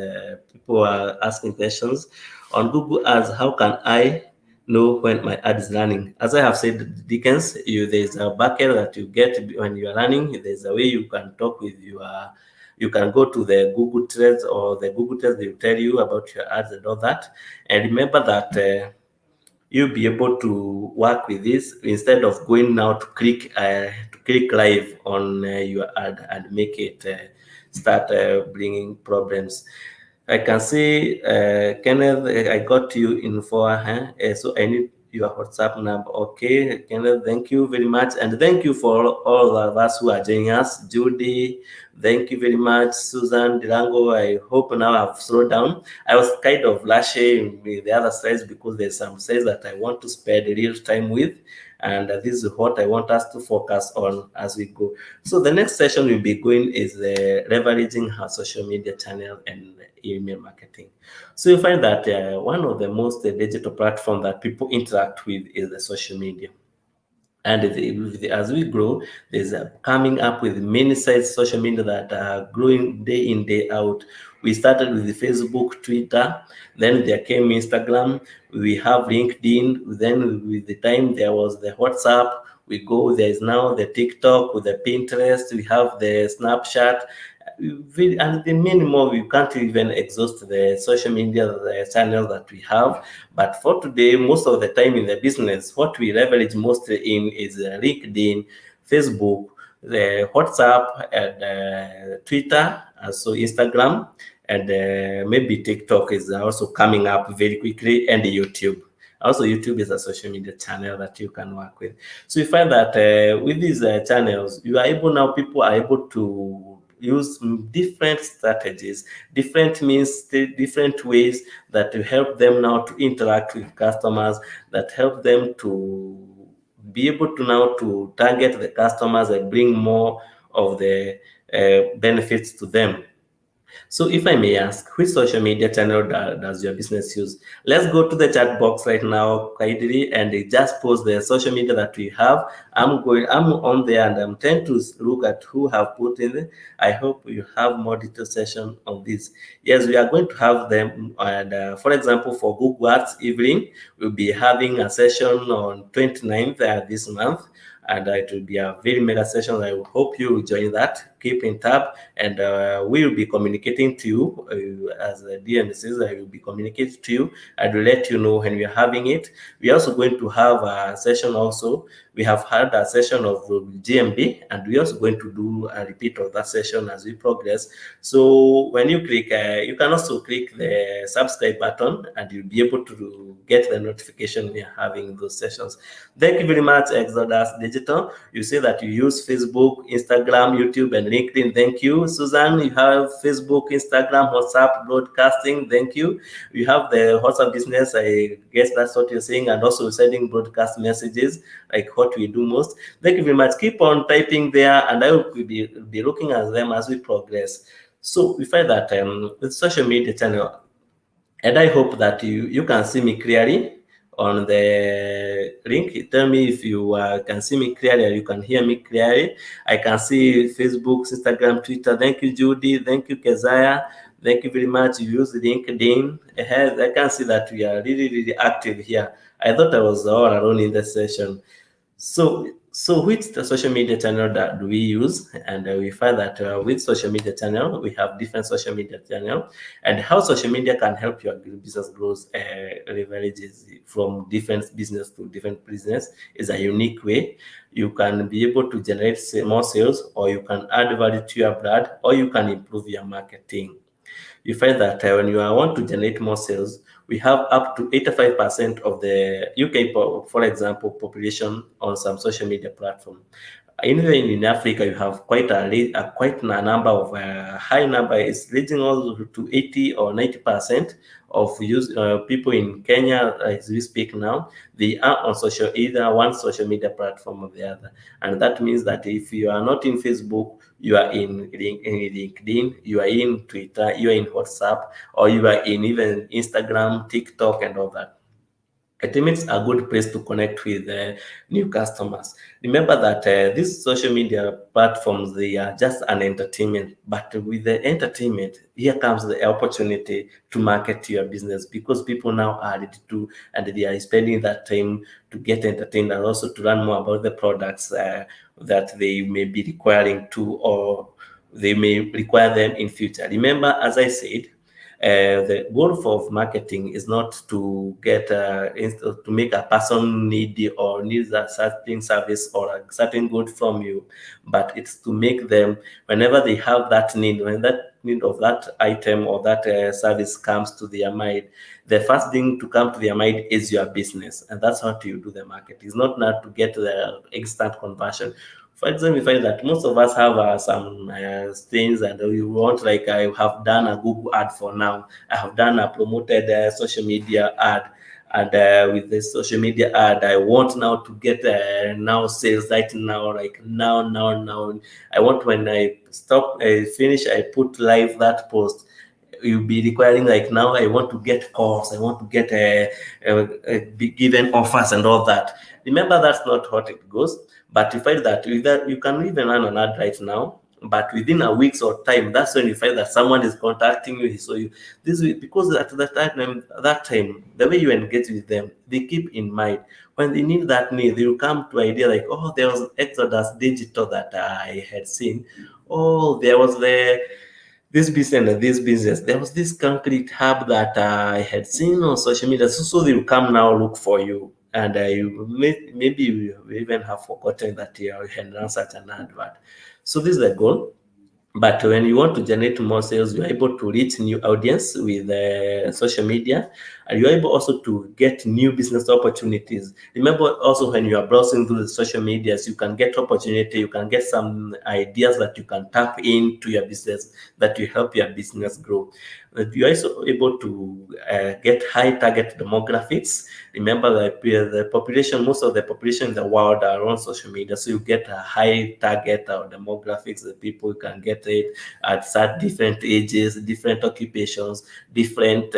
people are asking questions on Google Ads. How can I know when my ad is running? As I have said, Dickens, there's a bucket that you get when you are running. There's a way you can talk with your you can go to the Google Trends, or the Google Trends, they will tell you about your ads and all that. And remember that you'll be able to work with this instead of going now to click live on your ad and make it start bringing problems. I can see Kenneth, I got you in for so I need your WhatsApp number. Okay, Kenneth, thank you very much, and thank you for all of us who are joining us. Judy, thank you very much. Susan Dirango, I hope now I've slowed down. I was kind of lashing with the other slides because there's some slides that I want to spend real time with, and this is what I want us to focus on as we go. So the next session we'll be going is leveraging our social media channel and email marketing. So you find that one of the most digital platform that people interact with is the social media. And as we grow, there's coming up with many sites, social media that are growing day in, day out. We started with the Facebook, Twitter, then there came Instagram, we have LinkedIn, then with the time there was the WhatsApp, there is now the TikTok with the Pinterest, we have the Snapchat, and the many more. We can't even exhaust the social media the channels that we have. But for today, most of the time in the business, what we leverage mostly in is LinkedIn, Facebook, the WhatsApp, and Twitter, also Instagram, and maybe TikTok is also coming up very quickly, and YouTube. Also, YouTube is a social media channel that you can work with. So you find that with these channels, people are able to use different strategies, different means, different ways that will help them now to interact with customers, that help them to be able to now to target the customers and bring more of the benefits to them. So if I may ask, which social media channel does your business use? Let's go to the chat box right now, kindly, and just post the social media that we have. I'm on there and I'm trying to look at who have put in it. I hope you have more detailed session on this. Yes, we are going to have them. And for example, for Google Arts Evening, we'll be having a session on 29th this month, and it will be a very mega session. I hope you will join that. Keep in touch, and we will be communicating to you as the DMCs. I will be communicating to you. I will let you know when we are having it. We are also going to have a session also. We have had a session of GMB, and we are also going to do a repeat of that session as we progress. So when you click, you can also click the subscribe button, and you'll be able to get the notification we are having those sessions. Thank you very much, Exodus Digital. You say that you use Facebook, Instagram, YouTube, and LinkedIn. Thank you. Susan, you have Facebook, Instagram, WhatsApp, broadcasting. Thank you. You have the WhatsApp business. I guess that's what you're saying. And also sending broadcast messages, like what we do most. Thank you very much. Keep on typing there, and I will be looking at them as we progress. So we find that with social media channel, and I hope that you can see me clearly on the link. Tell me if you can see me clearly or you can hear me clearly. I can see Facebook, Instagram, Twitter. Thank you, Judy. Thank you, Keziah. Thank you very much. You use LinkedIn. I can see that we are really, really active here. I thought I was all alone in the session. So which the social media channel that do we use? And we find that with social media channel, we have different social media channel, and how social media can help your business growth leverages from different business to different business is a unique way. You can be able to generate more sales, or you can add value to your brand, or you can improve your marketing. You find that when you want to generate more sales, we have up to 85% of the UK, for example, population on some social media platform. Anywhere in Africa, you have quite a number of high number. It's reaching all to 80 or 90% of people in Kenya, as we speak now. They are on either one social media platform or the other, and that means that if you are not in Facebook, you are in LinkedIn, you are in Twitter, you are in WhatsApp, or you are in even Instagram, TikTok, and all that. It makes a good place to connect with new customers. Remember that these social media platforms, they are just an entertainment, but with the entertainment, here comes the opportunity to market your business, because people now are ready to, and they are spending that time to get entertained and also to learn more about the products that they may be requiring to, or they may require them in future. Remember, as I said, the goal of marketing is not to get to make a person needy or needs a certain service or a certain good from you, but it's to make them, whenever they have that need, when that need of that item or that service comes to their mind, the first thing to come to their mind is your business, and that's how you do the market. It's not to get the instant conversion. For example, we find that most of us have some things, and we want, like, I have done a Google ad for now. I have done a promoted social media ad. And with the social media ad, I want now to get now sales right now, like now. I want, when I finish, I put live that post, you'll be requiring, like, now I want to get calls, I want to get be given offers and all that. Remember, that's not how it goes. But you find that with that, you can even run an ad right now, but within a week's or time, that's when you find that someone is contacting you. So you this way, because at that time, the way you engage with them, they keep in mind when they need that need, they will come to idea like, oh, there was Exodus Digital that I had seen. Oh, there was this business and this business. There was this concrete hub that I had seen on social media. So they will come now look for you. And maybe you even have forgotten that you had run such an advert. So this is the goal. But when you want to generate more sales, you're able to reach new audience with social media, and you're able also to get new business opportunities. Remember, also, when you are browsing through the social medias, you can get opportunity, you can get some ideas that you can tap into your business, that will help your business grow. You're also able to get high target demographics. Remember that the population, most of the population in the world are on social media, so you get a high target or demographics. The people can get it at different ages, different occupations, different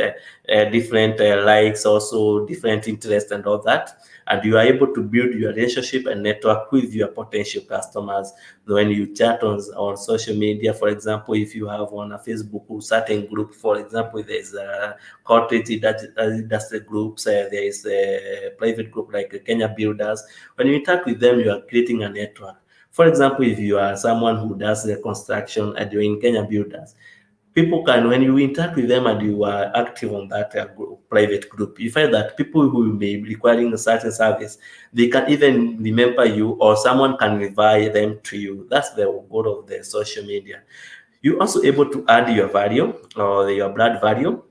likes, also different interests and all that. And you are able to build your relationship and network with your potential customers when you chat on social media. For example, if you have on a Facebook certain group, for example, there's a cottage industry groups, there is a private group like Kenya Builders. When you interact with them, you are creating a network. For example, if you are someone who does the construction and you're in Kenya Builders, people can, when you interact with them and you are active on that private group, you find that people who may be requiring a certain service, they can even remember you, or someone can refer them to you. That's the goal of the social media. You're also able to add your value, or your brand value,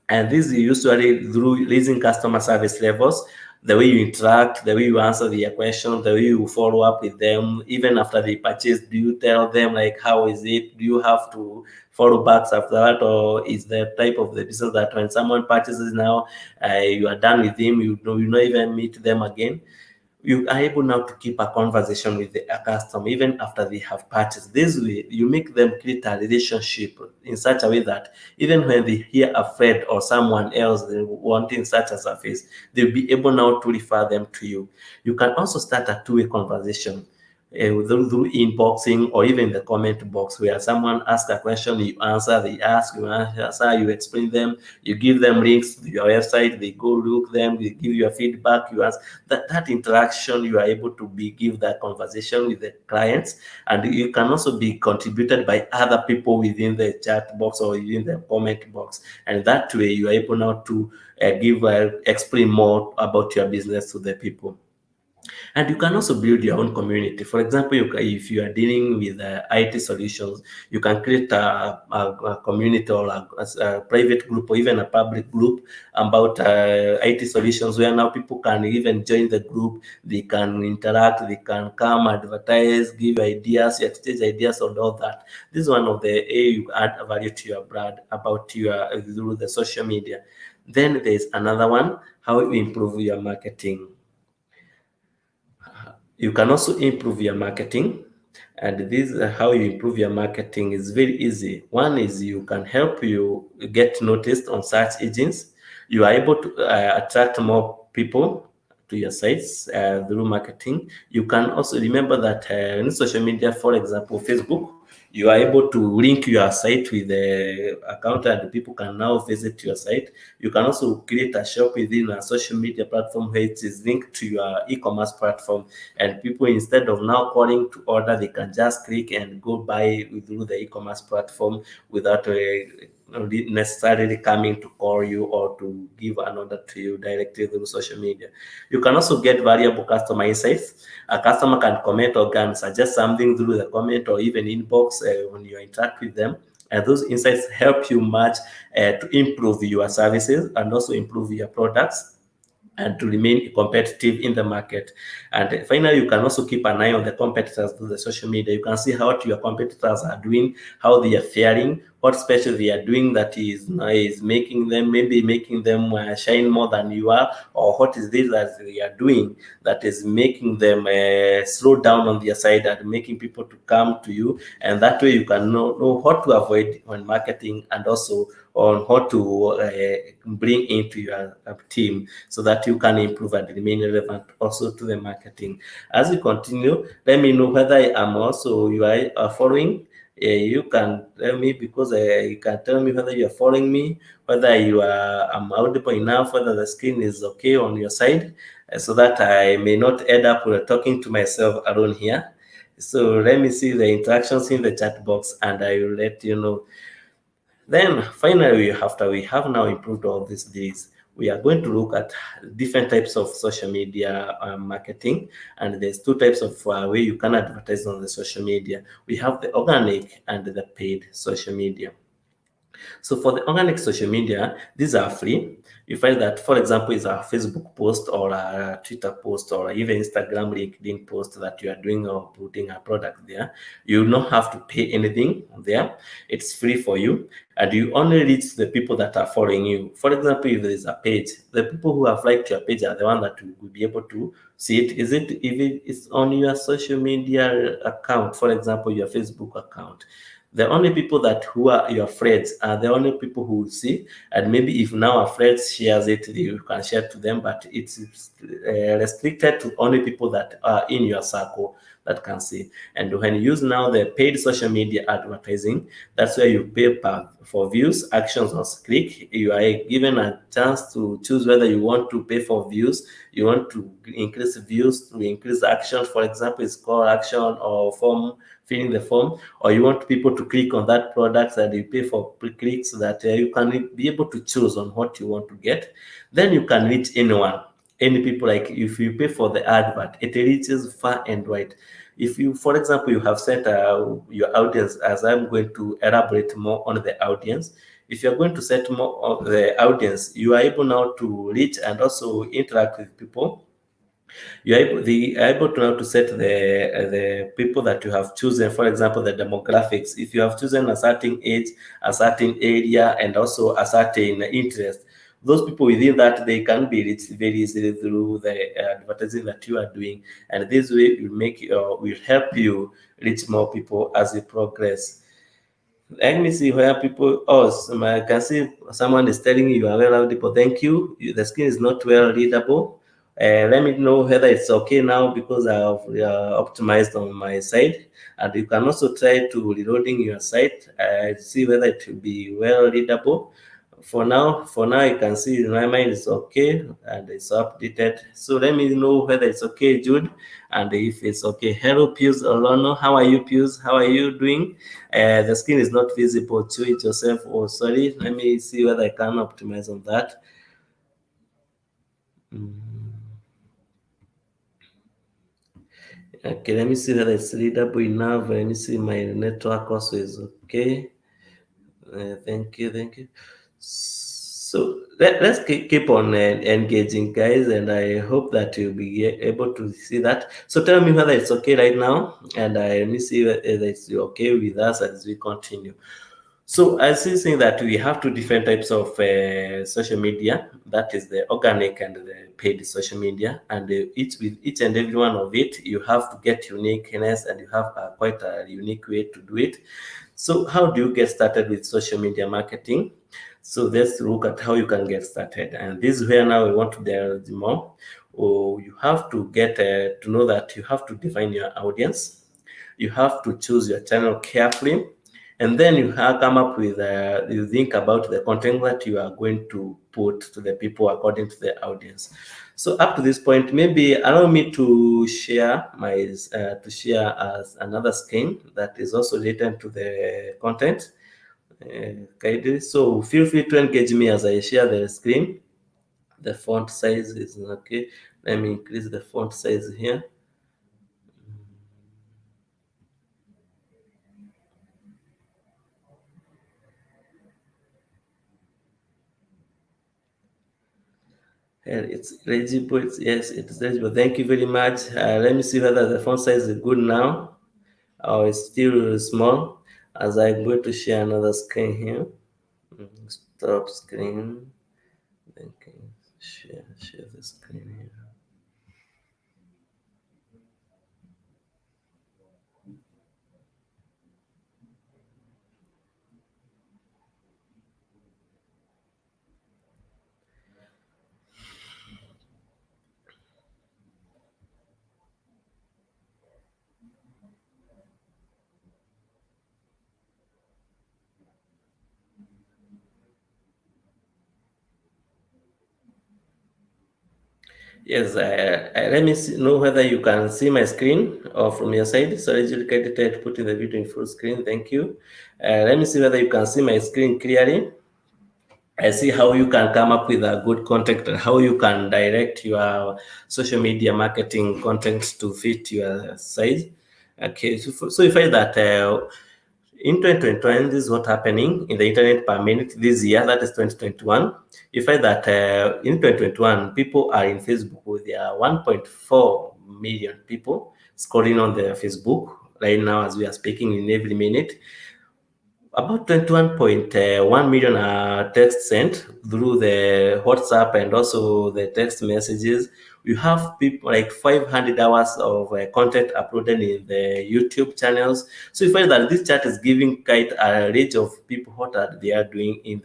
and this is usually through raising customer service levels, the way you interact, the way you answer their questions, the way you follow up with them, even after they purchase. Do you tell them, like, how is it? Do you have to follow back after that? Or is the type of the business that when someone purchases now, you are done with him, you not even meet them again? You are able now to keep a conversation with the customer even after they have purchased. This way, you make them create a relationship in such a way that even when they hear a friend or someone else wanting such a service, they'll be able now to refer them to you. You can also start a two-way conversation through inboxing or even the comment box, where someone asks a question, you answer, they ask, you answer, you explain them, you give them links to your website, they go look them, they give you a feedback, you ask. That interaction, you are able to give that conversation with the clients, and you can also be contributed by other people within the chat box or within the comment box, and that way you are able now to explain more about your business to the people. And you can also build your own community. For example, if you are dealing with IT solutions, you can create a community or a private group or even a public group about IT solutions, where now people can even join the group. They can interact, they can come, advertise, give ideas, exchange ideas, and all that. This is one of the A you add value to your brand about your through the social media. Then there's another one, how you improve your marketing. You can also improve your marketing, and this how you improve your marketing is very easy. One is you can help you get noticed on search engines. You are able to attract more people to your sites through marketing. You can also remember that in social media, for example, Facebook, you are able to link your site with the account and people can now visit your site. You can also create a shop within a social media platform where it is linked to your e-commerce platform, and people, instead of now calling to order, they can just click and go buy through the e-commerce platform without necessarily coming to call you or to give an order to you directly through social media. You can also get valuable customer insights. A customer can comment or can suggest something through the comment or even inbox when you interact with them. And those insights help you much to improve your services and also improve your products and to remain competitive in the market. And finally, you can also keep an eye on the competitors through the social media. You can see how your competitors are doing, how they are faring, what special they are doing that is making them, maybe making them shine more than you are, or what is this that they are doing that is making them slow down on their side and making people to come to you. And that way you can know what to avoid when marketing, and also on what to bring into your team so that you can improve and remain relevant also to the marketing. As we continue, let me know whether I am also you are following. You can tell me, because you can tell me whether you are following me, whether you are audible enough, whether the screen is okay on your side, so that I may not end up talking to myself alone here. So let me see the interactions in the chat box and I will let you know. Then finally, after we have now improved all these days, we are going to look at different types of social media marketing. And there's two types of way you can advertise on the social media. We have the organic and the paid social media. So for the organic social media, these are free. You find that, for example, is a Facebook post or a Twitter post or even Instagram, LinkedIn post that you are doing or putting a product there. You don't have to pay anything there. It's free for you, and you only reach the people that are following you. For example, if there is a page, the people who have liked your page are the one that will be able to see it. Is it if it is on your social media account, for example, your Facebook account? The only people that who are your friends are the only people who will see. And maybe if now a friend shares it, you can share to them, but it's restricted to only people that are in your circle that can see. And when you use now the paid social media advertising, that's where you pay for views, actions, or click. You are given a chance to choose whether you want to pay for views, you want to increase views, to increase action. For example, it's call action or form, filling the form, or you want people to click on that product and you pay for clicks, so that you can be able to choose on what you want to get. Then you can reach anyone, any people. Like if you pay for the advert, it reaches far and wide. If you, for example, you have set your audience, as I'm going to elaborate more on the audience. If you're going to set more of the audience, you are able now to reach and also interact with people. You're able to now to set the people that you have chosen. For example, the demographics. If you have chosen a certain age, a certain area, and also a certain interest, those people within that, they can be reached very easily through the advertising that you are doing. And this way will help you reach more people as you progress. Let me see where people. Oh, I can see someone is telling you are well audible. Thank you. The screen is not well readable. Let me know whether it's okay now, because I have optimized on my side. And you can also try to reloading your site, see whether it will be well readable. For now, you can see my mind is okay and it's updated. So let me know whether it's okay, Jude, and if it's okay. Hello, Pius Olono. How are you, Pius? How are you doing? The screen is not visible to it yourself. Oh, sorry. Let me see whether I can optimize on that. Mm. Okay, let me see whether it's readable enough. Let me see my network also is okay. Thank you, thank you. So let's keep on engaging, guys, and I hope that you'll be able to see that. So tell me whether it's okay right now, and let me see whether it's okay with us as we continue. So I see saying that we have two different types of social media. That is the organic and the paid social media, and each with each and every one of it, you have to get uniqueness, and you have quite a unique way to do it. So how do you get started with social media marketing? So let's look at how you can get started, and this is where now we want to delve more. Oh, you have to get to know that you have to define your audience. You have to choose your channel carefully, and then you have come up with you think about the content that you are going to put to the people according to the audience. So up to this point, maybe allow me to share as another screen that is also related to the content. Okay, so feel free to engage me as I share the screen. The font size is okay. Let me increase the font size here. And it's legible. Yes, it's legible. Thank you very much. Let me see whether the font size is good now or it's still small as I'm going to share another screen here. Stop screen. Okay, share the screen here. Yes, let me know whether you can see my screen or from your side. Sorry, Julie, to put in the video in full screen. Thank you. Let me see whether you can see my screen clearly. I see how you can come up with a good content and how you can direct your social media marketing content to fit your size. Okay, so you find that in 2021, this is what's happening in the internet per minute this year, that is 2021. You find that in 2021, people are in Facebook with their 1.4 million people scrolling on their Facebook right now as we are speaking in every minute. About 21.1 million text sent through the WhatsApp and also the text messages. You have people like 500 hours of content uploaded in the YouTube channels. So you find that this chart is giving quite a range of people what are they are doing in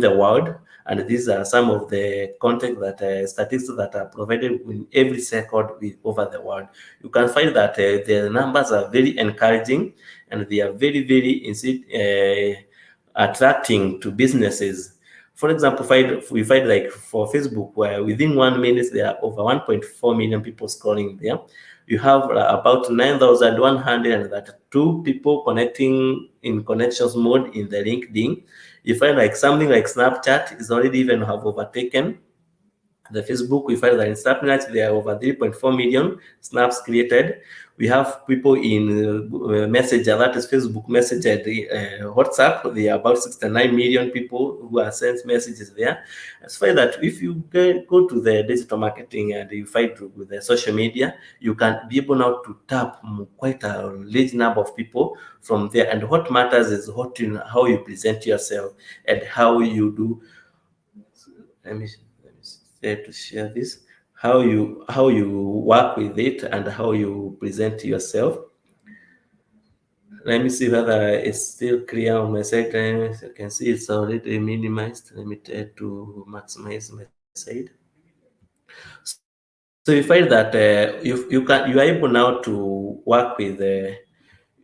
the world. And these are some of the content that statistics that are provided in every second over the world. You can find that the numbers are very encouraging and they are very, very attracting to businesses. For example, we find like for Facebook, where within 1 minute there are over 1.4 million people scrolling there. You have about 9,102 people connecting in connections mode in the LinkedIn. You find like something like Snapchat is already even have overtaken the Facebook. We find that in Snapchat there are over 3.4 million snaps created. We have people in Messenger, that is Facebook Messenger, WhatsApp. There are about 69 million people who are sent messages there. It's find that if you go to the digital marketing and you find with the social media, you can be able now to tap quite a large number of people from there. And what matters is how you present yourself and how you do. Let me say to share this, how you work with it and how you present yourself. Let me see whether it's still clear on my side. You can see it's already minimized. Let me try to maximize my side. So you find that you are able now to work with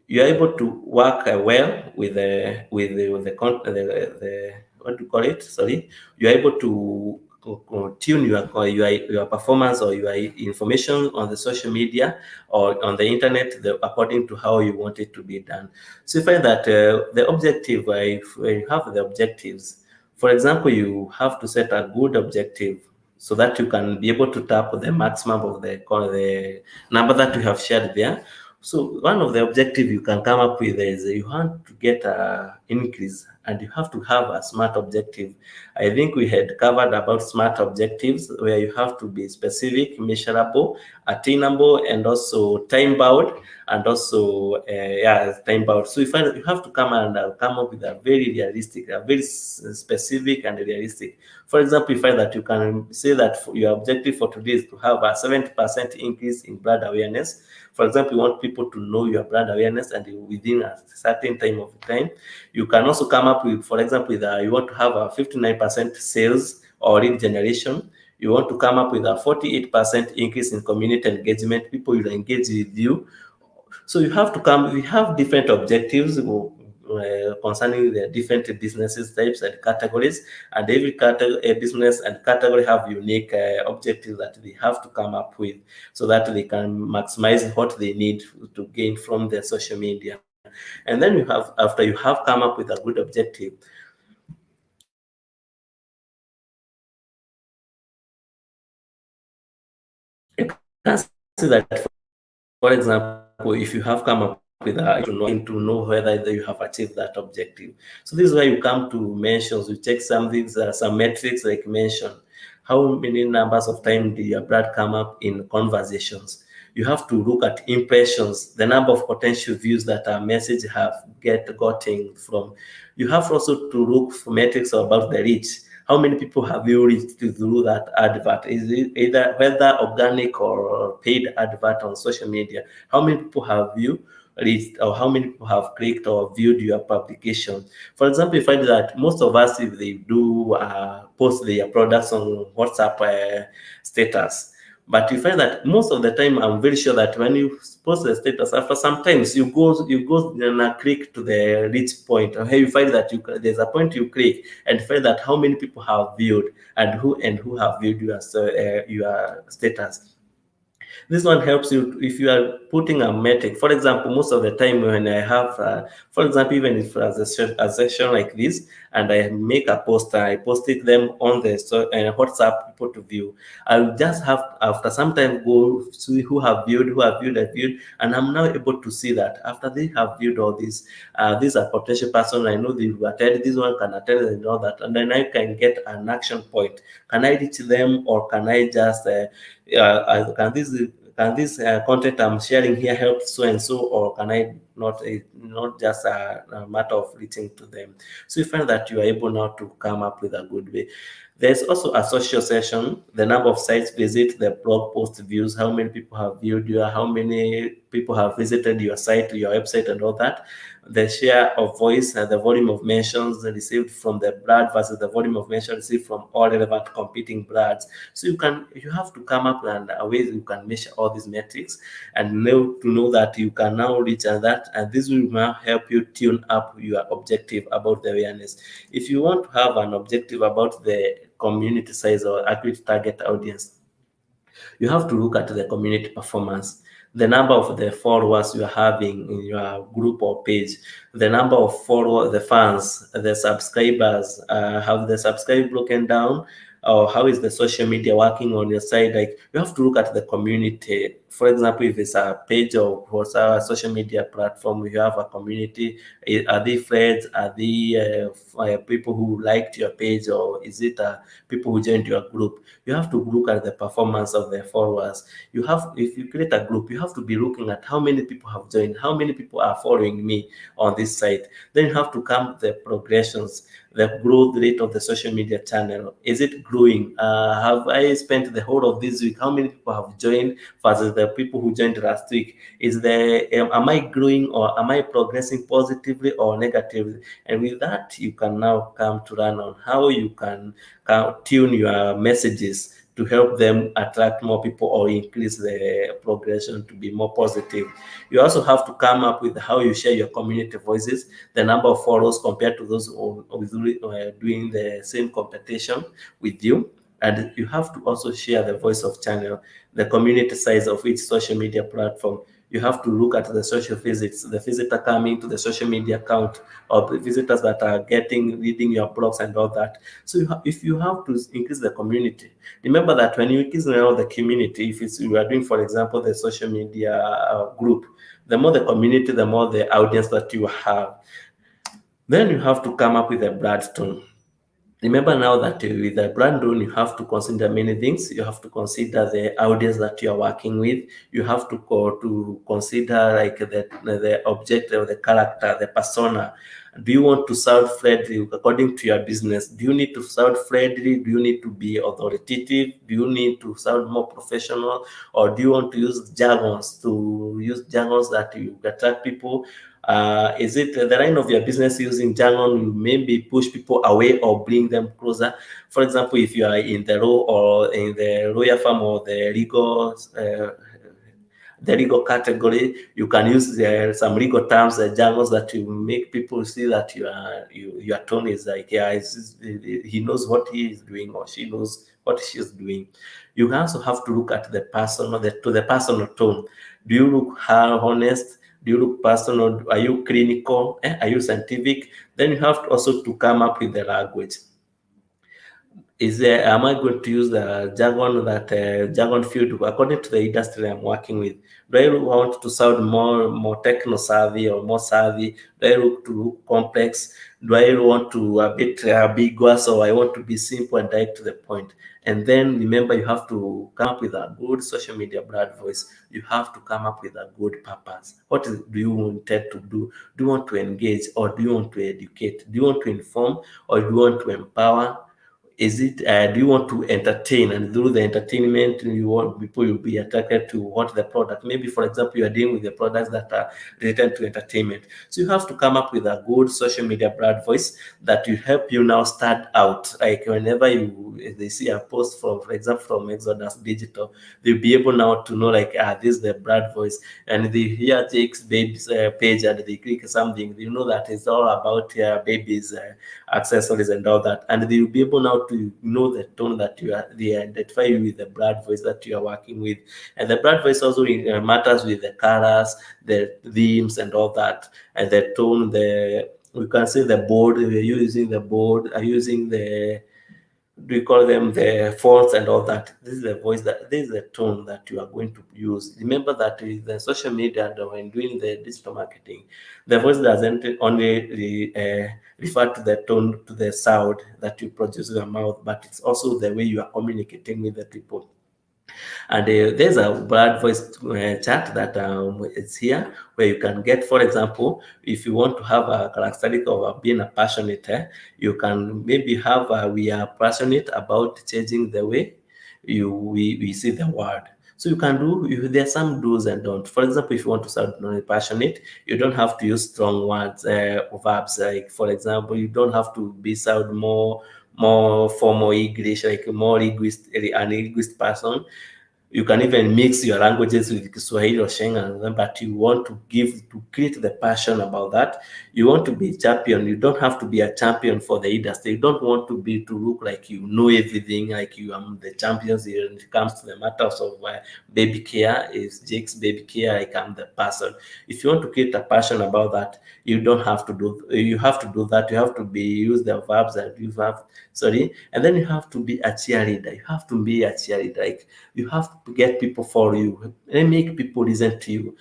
you are able to work well with the what do you call it? Sorry, you are able to tune your performance or your information on the social media or on the internet according to how you want it to be done. So you find that the objective, if you have the objectives, for example, you have to set a good objective. so that you can be able to tap the maximum of the number that you have shared there. So one of the objective you can come up with is you want to get a increase, and you have to have a smart objective. I think we had covered about smart objectives, where you have to be specific, measurable, attainable, and also time bound, and also time bound. So you have to come up with a very realistic, a very specific and realistic. For example, you find that you can say that your objective for today is to have a 70% increase in brand awareness. For example, you want people to know your brand awareness, and within a certain time. You can also come up with, for example, you want to have a 59% sales or lead generation. You want to come up with a 48% increase in community engagement. People will engage with you. So we have different objectives concerning the different businesses types and categories, and every business and category have unique objectives that they have to come up with, so that they can maximize what they need to gain from their social media. And then after you have come up with a good objective, you can see that, for example, if you have come up with to know whether you have achieved that objective. So this is where you come to mentions. You check some things, some metrics like mention. How many numbers of time did your brand come up in conversations? You have to look at impressions, the number of potential views that a message have gotten from. You have also to look for metrics about the reach. How many people have you reached through that advert? Is it either whether organic or paid advert on social media? How many people have you reached, or how many people have clicked or viewed your publication? For example, you find that most of us, if they do post their products on WhatsApp status, but you find that most of the time, I'm very sure that when you post the status, after sometimes you go and click to the reach point, or you find that there's a point you click and find that how many people have viewed, and who have viewed your status. This one helps you if you are putting a metric. For example, most of the time when I have, for example, even if a session like this, and I make a post, I post it them on the WhatsApp people to view. I'll just have after some time go see who have viewed, and I'm now able to see that after they have viewed all this, these are potential person. I know they will attend. This one can attend and all that, and then I can get an action point. Can I reach them, or can I just can this content I'm sharing here help so and so, or can I not just a matter of reaching to them? So you find that you are able now to come up with a good way. There's also a social session, the number of sites visit, the blog post views, how many people have viewed you, how many people have visited your site, your website, and all that. The share of voice and the volume of mentions received from the brand versus the volume of mentions received from all relevant competing brands. So you have to come up and ways you can measure all these metrics, and know that you can now reach that, and this will now help you tune up your objective about the awareness. If you want to have an objective about the community size or accurate target audience, you have to look at the community performance, the number of the followers you are having in your group or page, the number of followers, the fans, the subscribers, have the subscribe broken down, or how is the social media working on your side? Like, you have to look at the community. For example, if it's a page or what's a social media platform, you have a community. Are they friends? Are they people who liked your page, or is it people who joined your group? You have to look at the performance of the followers. If you create a group, you have to be looking at how many people have joined, how many people are following me on this site. Then you have to count the progressions, the growth rate of the social media channel. Is it growing? Have I spent the whole of this week? How many people have joined versus the people who joined last week? Am I growing, or am I progressing positively or negatively? And with that, you can now come to learn on how you can tune your messages to help them attract more people or increase the progression to be more positive. You also have to come up with how you share your community voices, the number of followers compared to those doing the same competition with you. And you have to also share the voice of channel, the community size of each social media platform. You have to look at the social visits, the visitor coming to the social media account, or the visitors that are reading your blogs and all that. So if you have to increase the community, remember that when you increase now the community, if it's, you are doing, for example, the social media group, the more the community, the more the audience that you have. Then you have to come up with a brand tone. Remember now that with a brand tone, you have to consider many things. You have to consider the audience that you are working with. You have to consider like the objective, the character, the persona. Do you want to sound friendly according to your business? Do you need to sound friendly? Do you need to be authoritative? Do you need to sound more professional? Or do you want to use jargons that you attract people? Is it the line of your business using jargon will maybe push people away or bring them closer? For example, if you are in the law or in the lawyer firm or the legal category, you can use some legal terms, jargons that will make people see that your tone is like, yeah, he knows what he is doing or she knows what she is doing. You also have to look at the personal, to the personal tone. Do you look honest? Do you look personal? Are you clinical? Are you scientific? Then you have to also to come up with the language. Am I going to use the jargon field according to the industry I'm working with? Do I want to sound more techno savvy or more savvy? Do I look to look complex? Do I want to a bit ambiguous, or I want to be simple and direct to the point? And then remember, you have to come up with a good social media brand voice. You have to come up with a good purpose. Do you intend to do? Do you want to engage, or do you want to educate? Do you want to inform, or do you want to empower? Is it do you want to entertain, and through the entertainment you want people will be attracted to what the product, maybe for example you are dealing with the products that are related to entertainment. So you have to come up with a good social media brand voice that will help you now stand out. Like whenever they see a post from, for example, from Exodus Digital, they'll be able now to know like, this is the brand voice, and they hear Jake's baby's page and they click something, they know that it's all about babies accessories and all that, and they will be able now to know the tone that they identify you with the brand voice that you are working with. And the brand voice also matters with the colors, the themes and all that, and the tone, we can say the board, are you using the board, are you using the, do you call them the fonts and all that? This is the voice, that this is the tone that you are going to use. Remember that with the social media and when doing the digital marketing, the voice doesn't only refer to the tone, to the sound that you produce with your mouth, but it's also the way you are communicating with the people. And there's a brand voice chart that is here, where you can get, for example, if you want to have a characteristic of being a passionate, you can maybe have, we are passionate about changing the way we see the world. So you can there are some do's and don'ts. For example, if you want to sound passionate, you don't have to use strong words or verbs. Like, for example, you don't have to be sound more formal English, like more an linguist person. You can even mix your languages with Kiswahili or Shengan, but you want to create the passion about that. You want to be a champion. You don't have to be a champion for the industry. You don't want to look like you know everything, like you are the champions when it comes to the matters of baby care. Is Jake's baby care, like I'm the person. If you want to create a passion about that, you don't have to do. You have to do that. You have to use the verbs that you have. Sorry, and then you have to be a cheerleader. You have to be a cheerleader. Like, you have to get people for you and make people listen to you.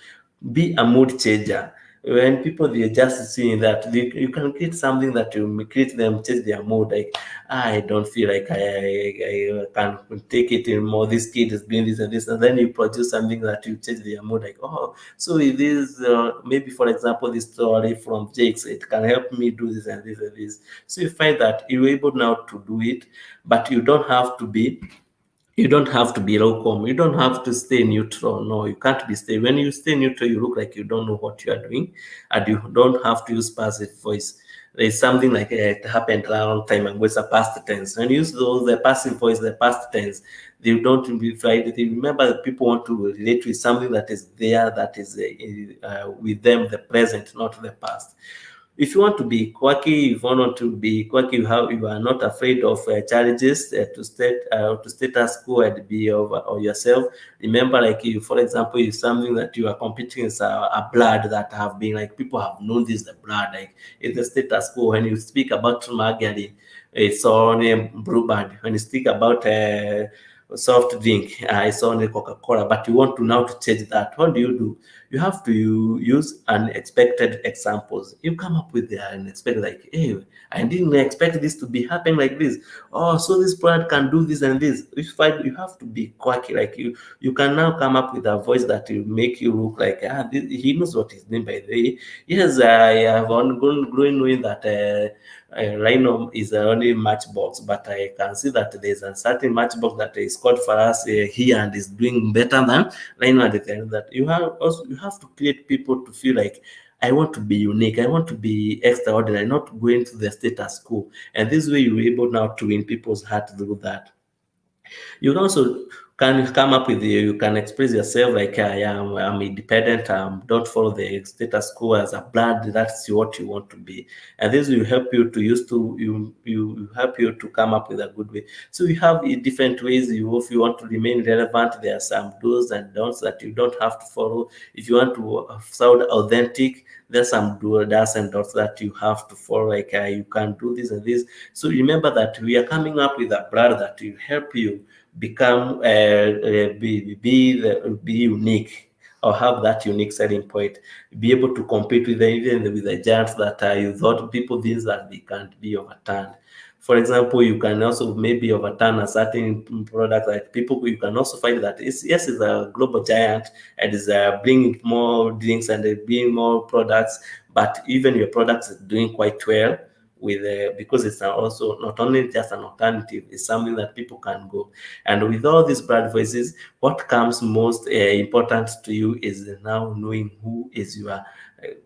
Be a mood changer. When people, they're just seeing that you can create something that will create them, change their mood. Like, I don't feel like I can take it anymore. This kid is doing this and this, and then you produce something that will change their mood. Like, oh, so it is maybe, for example, this story from Jake's, it can help me do this and this and this. So you find that you're able now to do it, but you don't have to be lukewarm. You don't have to stay neutral. No, you can't be stay. When you stay neutral, you look like you don't know what you are doing, and you don't have to use passive voice. There's something like it happened a long time ago. It's a past tense. When you use the passive voice, the past tense, they don't be right. They remember that people want to relate with something that is there, that is with them, the present, not the past. if you want to be quirky, if you want to be quirky, you are not afraid of challenges to status quo and be of yourself. Remember, like you, for example, if something that you are competing is a blood that have been like people have known this the blood, like it's the status quo. When you speak about margarine, it's only blue band. When you speak about soft drink, it's only Coca-Cola. But you want to now to change that. What do? You have to use unexpected examples. You come up with the unexpected, like, hey, I didn't expect this to be happening like this. Oh, so this product can do this and this. You have to be quirky, like you can now come up with a voice that will make you look like he knows what he's doing. By the way, yes, I have ongoing growing knowing that Rhino is the only matchbox, but I can see that there's a certain matchbox that is called for us here and is doing better than Rhino at the end. That you have to create people to feel like I want to be unique, I want to be extraordinary, not going to the status quo. And this way you're able now to win people's heart through that. You can also can come up with you can express yourself like I'm independent, don't follow the status quo as a brand. That's what you want to be, and this will help you to use to you help you to come up with a good way. So you have different ways. If you want to remain relevant, there are some do's and don'ts that you don't have to follow. If you want to sound authentic, there's some do's and don'ts that you have to follow, like you can do this and this. So remember that we are coming up with a brand that will help you become be unique, or have that unique selling point, be able to compete with even with the giants that you thought people think that they can't be overturned. For example, you can also maybe overturn a certain product, like people, you can also find that it's a global giant and is bringing more drinks and bringing more products, but even your products is doing quite well with because it's also not only just an alternative, it's something that people can go. And with all these brand voices, what comes most important to you is now knowing who is your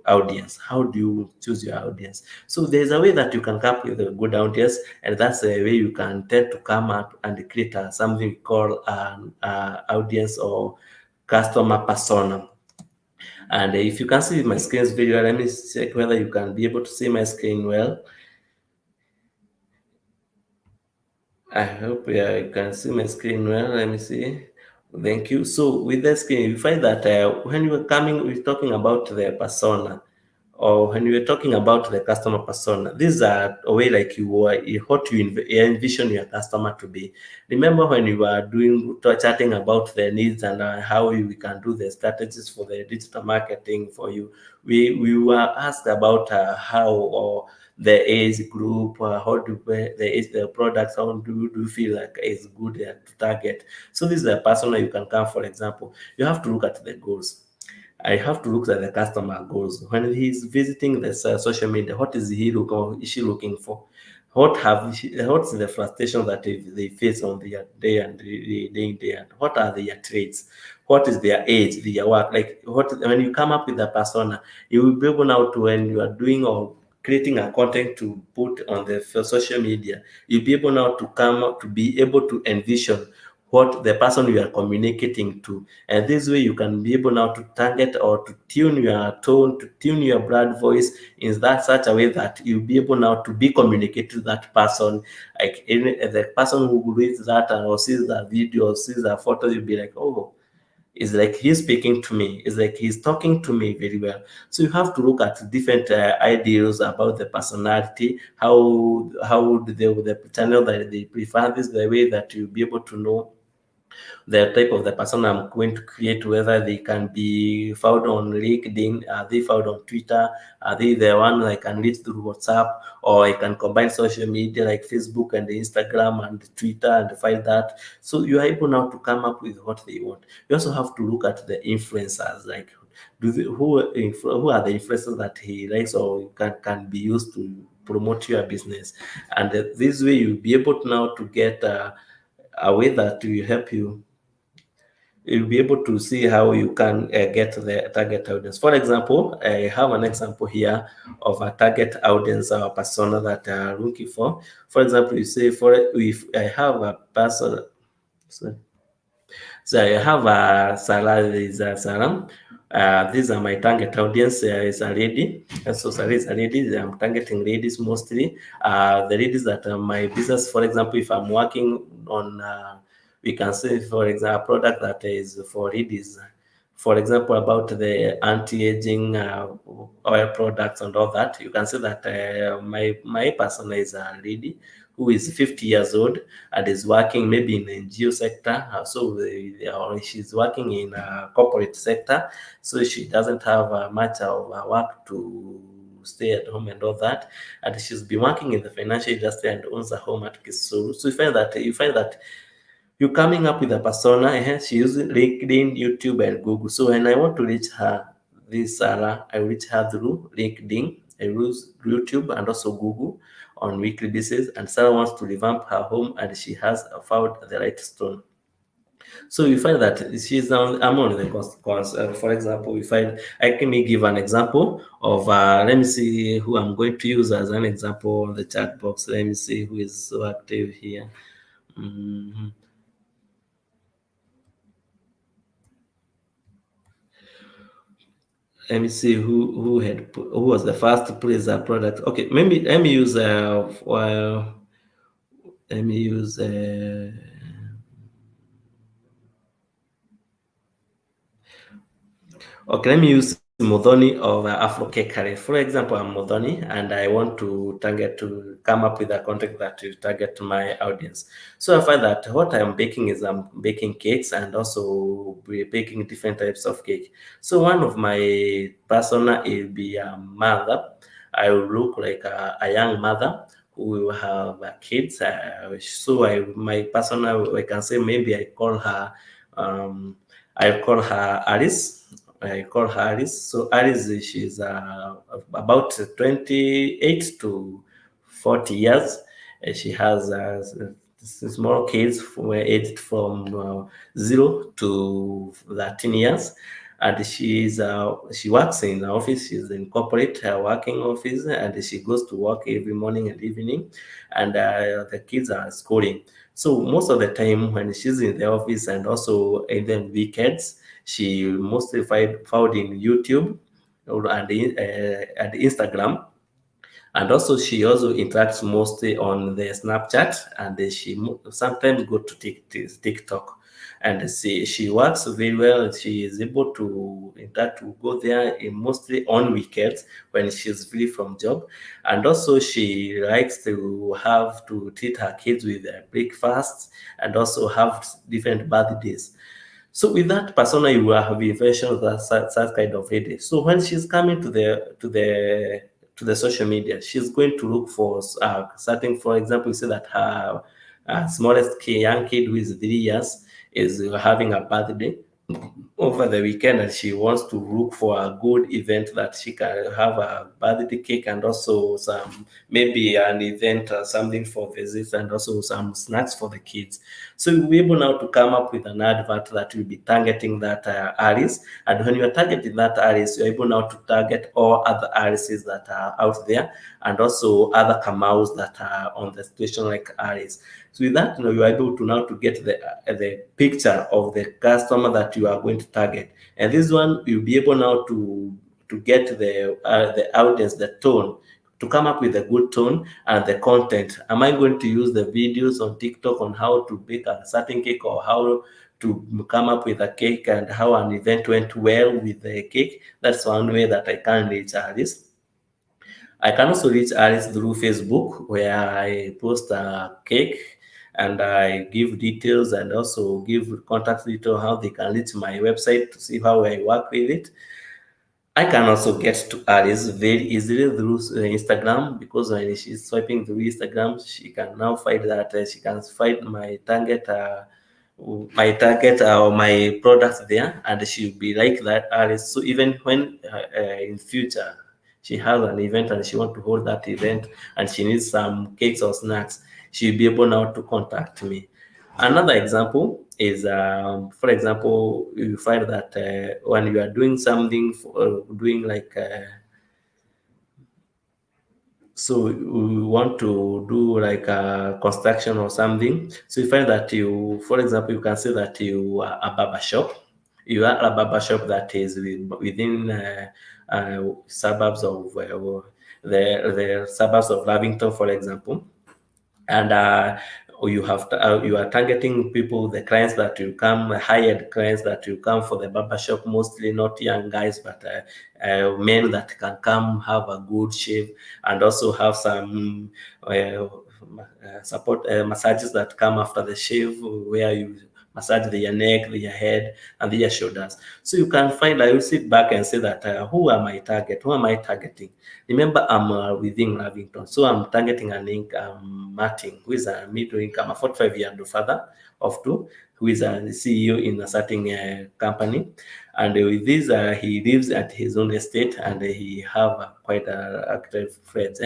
audience. How do you choose your audience? So there's a way that you can come up with a good audience, and that's a way you can tend to come up and create something we call an audience or customer persona. And if you can see my screen very well, let me check whether you can be able to see my screen well. I hope you can see my screen well. Let me see. Thank you. So with the screen, you find that when you were coming, we're talking about the persona, or when you were talking about the customer persona, these are a way like what you envision your customer to be. Remember when you were chatting about the needs and how we can do the strategies for the digital marketing for you, we were asked about how or the age group, how do the products, how do you feel like is good to target. So this is a persona you can come. For example, you have to look at the goals. I have to look at the customer goals. When he's visiting the social media, what is he looking or is she looking for? What's the frustration that they face on their day and day in day? And what are their traits? What is their age, their work? Like when you come up with a persona, you will be able now to, when you are doing or creating a content to put on the social media, you'll be able now to come up to be able to envision what the person you are communicating to. And this way you can be able now to target or to tune your tone, to tune your brand voice in that such a way that you'll be able now to be communicating to that person. Like the person who reads that or sees that video or sees that photo, you'll be like, oh, it's like he's speaking to me. It's like he's talking to me very well. So you have to look at different ideas about the personality. How do the channel that they prefer, this the way that you'll be able to know the type of the person I'm going to create, whether they can be found on LinkedIn, are they found on Twitter, are they the one I can reach through WhatsApp, or I can combine social media like Facebook and Instagram and Twitter and find that. So you are able now to come up with what they want. You also have to look at the influencers, like who are the influencers that he likes or can be used to promote your business. And this way you'll be able to now to get a way that will help you'll be able to see how you can get the target audience. For example, I have an example here of a target audience or persona that I'm looking for. For example, you say if I have a person, sorry. So I have Sarah. Is Sarah. These are my target audience. Is a lady. So Sarah is a lady. I'm targeting ladies mostly. The ladies that my business, for example, if I'm working on, we can say, for example, a product that is for ladies. For example, about the anti-aging oil products and all that, you can see that my person is a lady who is 50 years old and is working maybe in the NGO sector. Or she's working in a corporate sector, so she doesn't have much of work to stay at home and all that. And she's been working in the financial industry and owns a home at Kisuru. So you find that you're coming up with a persona. She uses LinkedIn, YouTube, and Google. So when I want to reach her, this Sarah, I reach her through LinkedIn, I use YouTube, and also Google on weekly basis. And Sarah wants to revamp her home, and she has found the right stone. So you find that she's on. I'm on the for example, we find I can give an example of. Let me see who I'm going to use as an example on the chat box. Let me see who is so active here. Mhm. Let me see who was the first to place a product. Okay, maybe let me use well, let me use okay, let me use Modoni of Afro Cakery. For example, I'm Modoni and I want to target to come up with a content that will target my audience. So I find that what I'm baking is I'm baking cakes and also baking different types of cake. So one of my persona will be a mother. I will look like a young mother who will have kids. My persona, I can say maybe I call her Alice. I call her Alice. So Alice, she's about 28 to 40 years. She has small kids aged from 0 to 13 years. And she works in the office. She's in corporate working office, and she goes to work every morning and evening. And the kids are schooling. So most of the time when she's in the office and also even weekends, she mostly found in YouTube and Instagram. And also she also interacts mostly on the Snapchat, and then she sometimes go to TikTok. And she works very well. She is able to interact to go there mostly on weekends when she's free from job. And also she likes to have to treat her kids with breakfast and also have different birthdays. So with that persona, you will have a version of that kind of lady. So when she's coming to the social media, she's going to look for certain. For example, you say that her smallest young kid who is 3 years is having a birthday over the weekend, and she wants to look for a good event that she can have a birthday cake and also some maybe an event or something for visits and also some snacks for the kids. So you'll be able now to come up with an advert that will be targeting that Alice. And when you are targeting that Alice, you're able now to target all other Alices that are out there and also other Kamaus that are on the situation like Alice. So with that, you are able to now to get the picture of the customer that you are going to target. And this one, you'll be able now to get the audience, the tone, to come up with a good tone and the content. Am I going to use the videos on TikTok on how to bake a certain cake or how to come up with a cake and how an event went well with the cake? That's one way that I can reach Alice. I can also reach Alice through Facebook, where I post a cake and I give details and also give contact details how they can reach my website to see how I work with it. I can also get to Alice very easily through Instagram, because when she's swiping through Instagram, she can now find that she can find my target or my product there, and she'll be like that Alice. So even when in future she has an event and she want to hold that event and she needs some cakes or snacks, she'll be able now to contact me. Another example is, for example, you find that when you are doing something, doing like So we want to do like a construction or something. So you find that you, for example, you can say that you are a barber shop. You are a barber shop that is within suburbs of the suburbs of Lavington, for example, and you are targeting people, the clients that will come, hired clients that will come for the barber shop, mostly not young guys, but men that can come have a good shave and also have some support massages that come after the shave, where you massage their neck, their head, and their shoulders. So you can find, I will sit back and say that who am I target? Who am I targeting? Remember, I'm within Lavington, so I'm targeting Martin, who is a middle income, a 45-year-old father of two, who is a CEO in a certain company. And with this, he lives at his own estate, and he have quite active friends.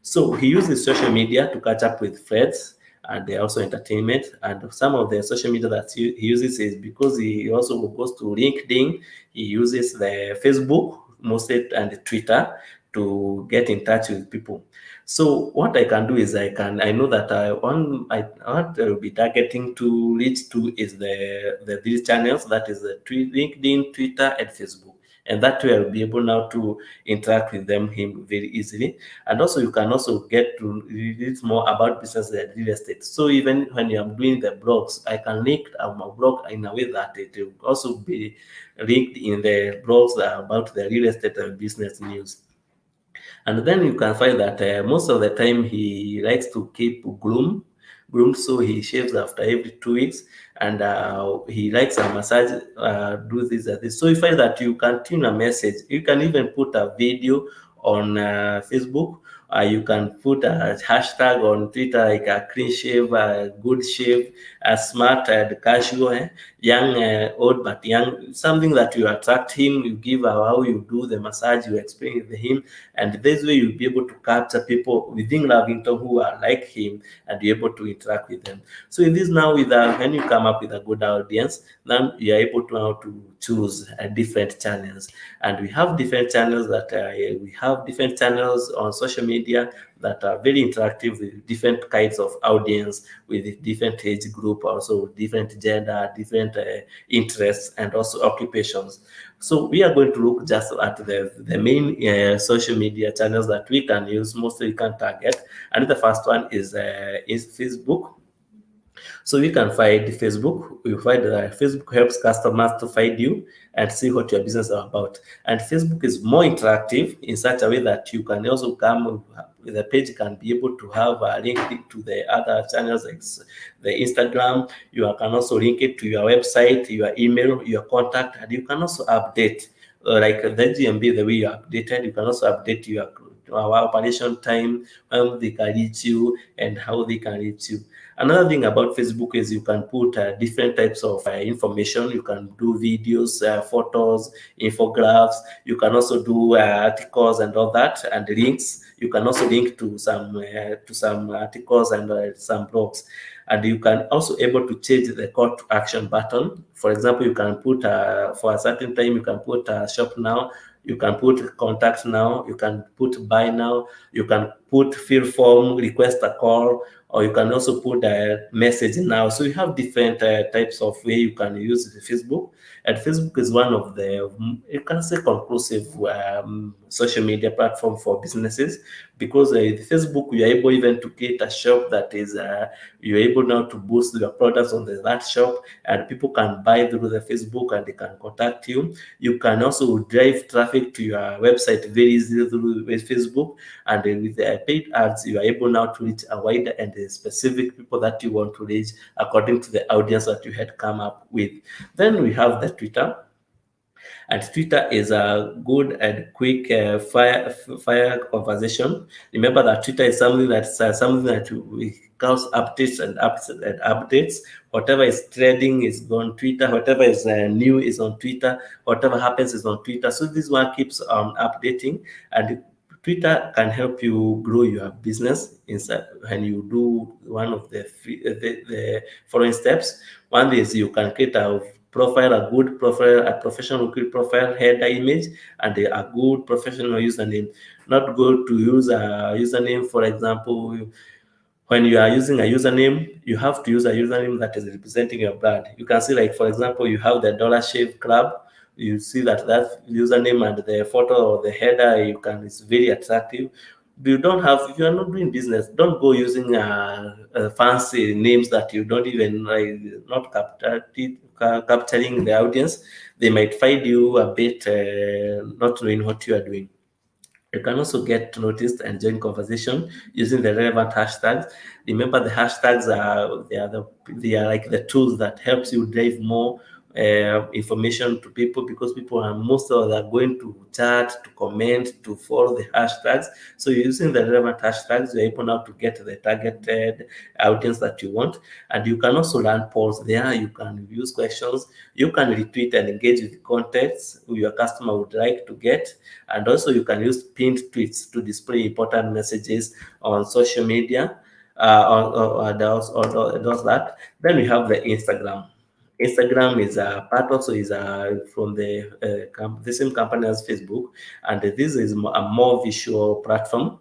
So he uses social media to catch up with friends, and they also entertainment. And some of the social media that he uses is because he also goes to LinkedIn. He uses the Facebook mostly and Twitter to get in touch with people. So what I can do is I know that what I will be targeting to reach to is these channels, that is the LinkedIn, Twitter, and Facebook. And that way I'll be able now to interact with him very easily. And also you can also get to read more about business and real estate. So even when I'm doing the blogs, I can link my blog in a way that it will also be linked in the blogs about the real estate and business news. And then you can find that most of the time he likes to keep groomed, so he shaves after every 2 weeks, and he likes a massage, do this and this. So you find that you can tune a message. You can even put a video on Facebook. You can put a hashtag on Twitter like a clean shave, a good shave, a smart and casual, young, old but young, something that you attract him. You give how you do the massage, you explain to him, and this way you'll be able to capture people within Lavington who are like him and be able to interact with them. So in this now, with when you come up with a good audience, then you are able to now to choose different channels. And we have different channels on social media that are very interactive with different kinds of audience, with different age group, also different gender, different interests, and also occupations. So we are going to look just at the main social media channels that we can use, mostly we can target. And the first one is Facebook. So you can find Facebook. You find that Facebook helps customers to find you and see what your business is about. And Facebook is more interactive in such a way that you can also come. The page can be able to have a link to the other channels, like the Instagram. You can also link it to your website, your email, your contact, and you can also update. Like the GMB, the way you updated, you can also update our operation time, when they can reach you, and how they can reach you. Another thing about Facebook is you can put different types of information. You can do videos, photos, infographs. You can also do articles and all that, and links. You can also link to some articles and some blogs. And you can also able to change the call to action button. For example, you can put for a certain time, you can put shop now. You can put contact now. You can put buy now. You can put fill form, request a call, or you can also put a message now. So you have different types of way you can use Facebook. And Facebook is one of the, you can say, conclusive social media platform for businesses, because Facebook, you're able even to create a shop that is, you're able now to boost your products on that shop, and people can buy through the Facebook and they can contact you. You can also drive traffic to your website very easily through Facebook, and with the paid ads, you are able now to reach a wider and specific people that you want to reach according to the audience that you had come up with. Then we have the Twitter. And Twitter is a good and quick fire conversation. Remember that Twitter is something that we cause updates and updates. Whatever is trending is on Twitter. Whatever is new is on Twitter. Whatever happens is on Twitter. So this one keeps updating, and Twitter can help you grow your business inside when you do one of the following steps. One is you can create a profile, a good profile, a professional good profile header image, and a good professional username. Not good to use a username, for example, when you are using a username, you have to use a username that is representing your brand. You can see, like, for example, you have the Dollar Shave Club. You see that username and the photo or the header, it's very attractive. You don't have, if you are not doing business, don't go using fancy names that you don't even, like, not capturing the audience. They might find you a bit not knowing what you are doing. You can also get noticed and join conversation using the relevant hashtags. Remember, the hashtags they are like the tools that helps you drive more information to people, because people are most of them are going to chat, to comment, to follow the hashtags. So using the relevant hashtags, you're able now to get the targeted audience that you want. And you can also run polls there. You can use questions. You can retweet and engage with contents your customer would like to get. And also you can use pinned tweets to display important messages on social media. Does that. Then we have the Instagram. Instagram is a part also is from the same company as Facebook, and this is a more visual platform.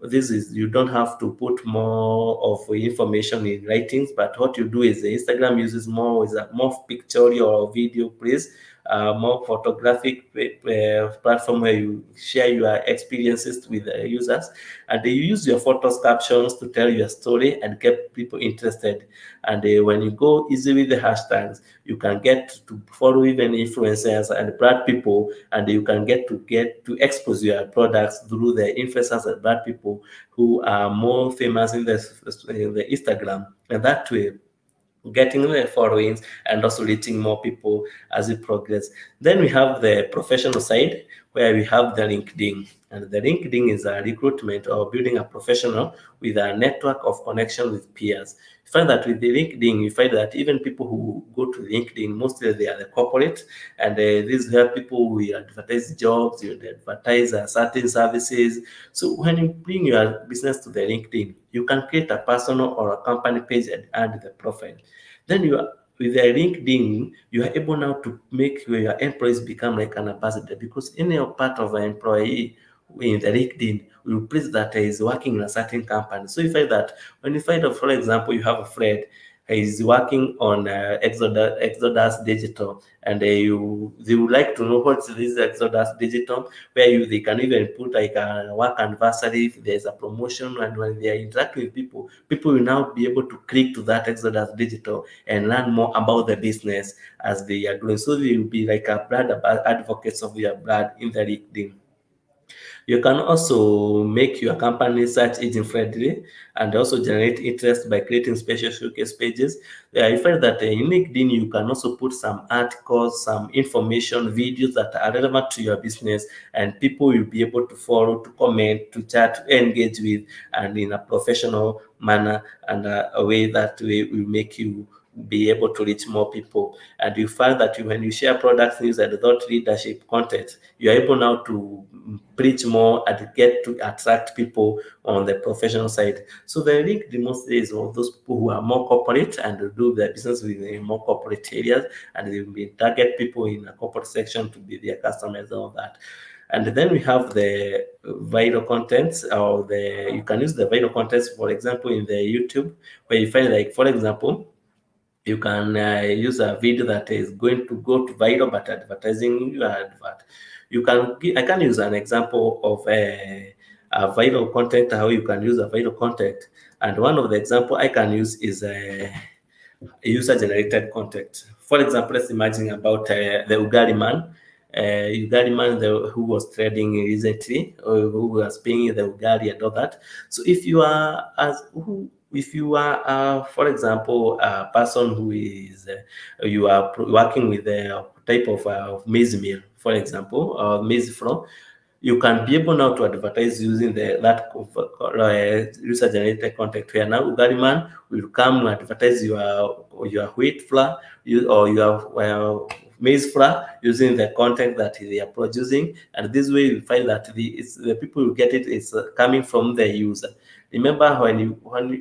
This is, you don't have to put more of information in writings, but what you do is the Instagram uses more is a more pictorial or video, please, more photographic platform where you share your experiences with the users, and you use your photos, captions to tell your story and get people interested. And when you go easy with the hashtags, you can get to follow even influencers and brand people, and you can get to expose your products through the influencers and brand people who are more famous in the Instagram, and that way getting the followings and also reaching more people as we progress. Then we have the professional side, where we have the LinkedIn. And the LinkedIn is a recruitment or building a professional with a network of connection with peers. You find that with the LinkedIn, you find that even people who go to LinkedIn, mostly they are the corporate, and these help people who advertise jobs, you advertise certain services. So when you bring your business to the LinkedIn, you can create a personal or a company page and add the profile. Then with the LinkedIn, you are able now to make your employees become like an ambassador, because any part of an employee in the LinkedIn will place that is working in a certain company. So you find that when you find out, for example, you have a friend is working on Exodus Digital, and they would like to know what is Exodus Digital, where they can even put like a work anniversary if there's a promotion, and when they are interacting with people will now be able to click to that Exodus Digital and learn more about the business as they are growing. So they will be like a brand advocates of your brand in the LinkedIn. You can also make your company search engine friendly and also generate interest by creating special showcase pages. I find that in LinkedIn, you can also put some articles, some information, videos that are relevant to your business, and people will be able to follow, to comment, to chat, to engage with, and in a professional manner, and a way that will make you be able to reach more people. And you find that when you share products, news, and thought leadership content, you're able now to preach more and get to attract people on the professional side. So the link mostly is of those people who are more corporate and do their business within more corporate areas, and they will be target people in a corporate section to be their customers and all that. And then we have the viral contents, or you can use the viral contents, for example, in the YouTube, where you find, like, for example, you can use a video that is going to go to viral, but advertising your advert. I can use an example of a viral content, how you can use a viral content. And one of the example I can use is user-generated content. For example, let's imagine about the Ugali man. Ugali man who was trading recently, or who was paying the Ugali and all that. So if you are, for example, a person who is, you are working with a type of maize meal, for example, or maize flour, you can be able now to advertise using that user generated content, where now Ugali man will come and advertise your wheat flour, or your maize flour, using the content that they are producing. And this way you find that the people who get it is coming from the user. Remember,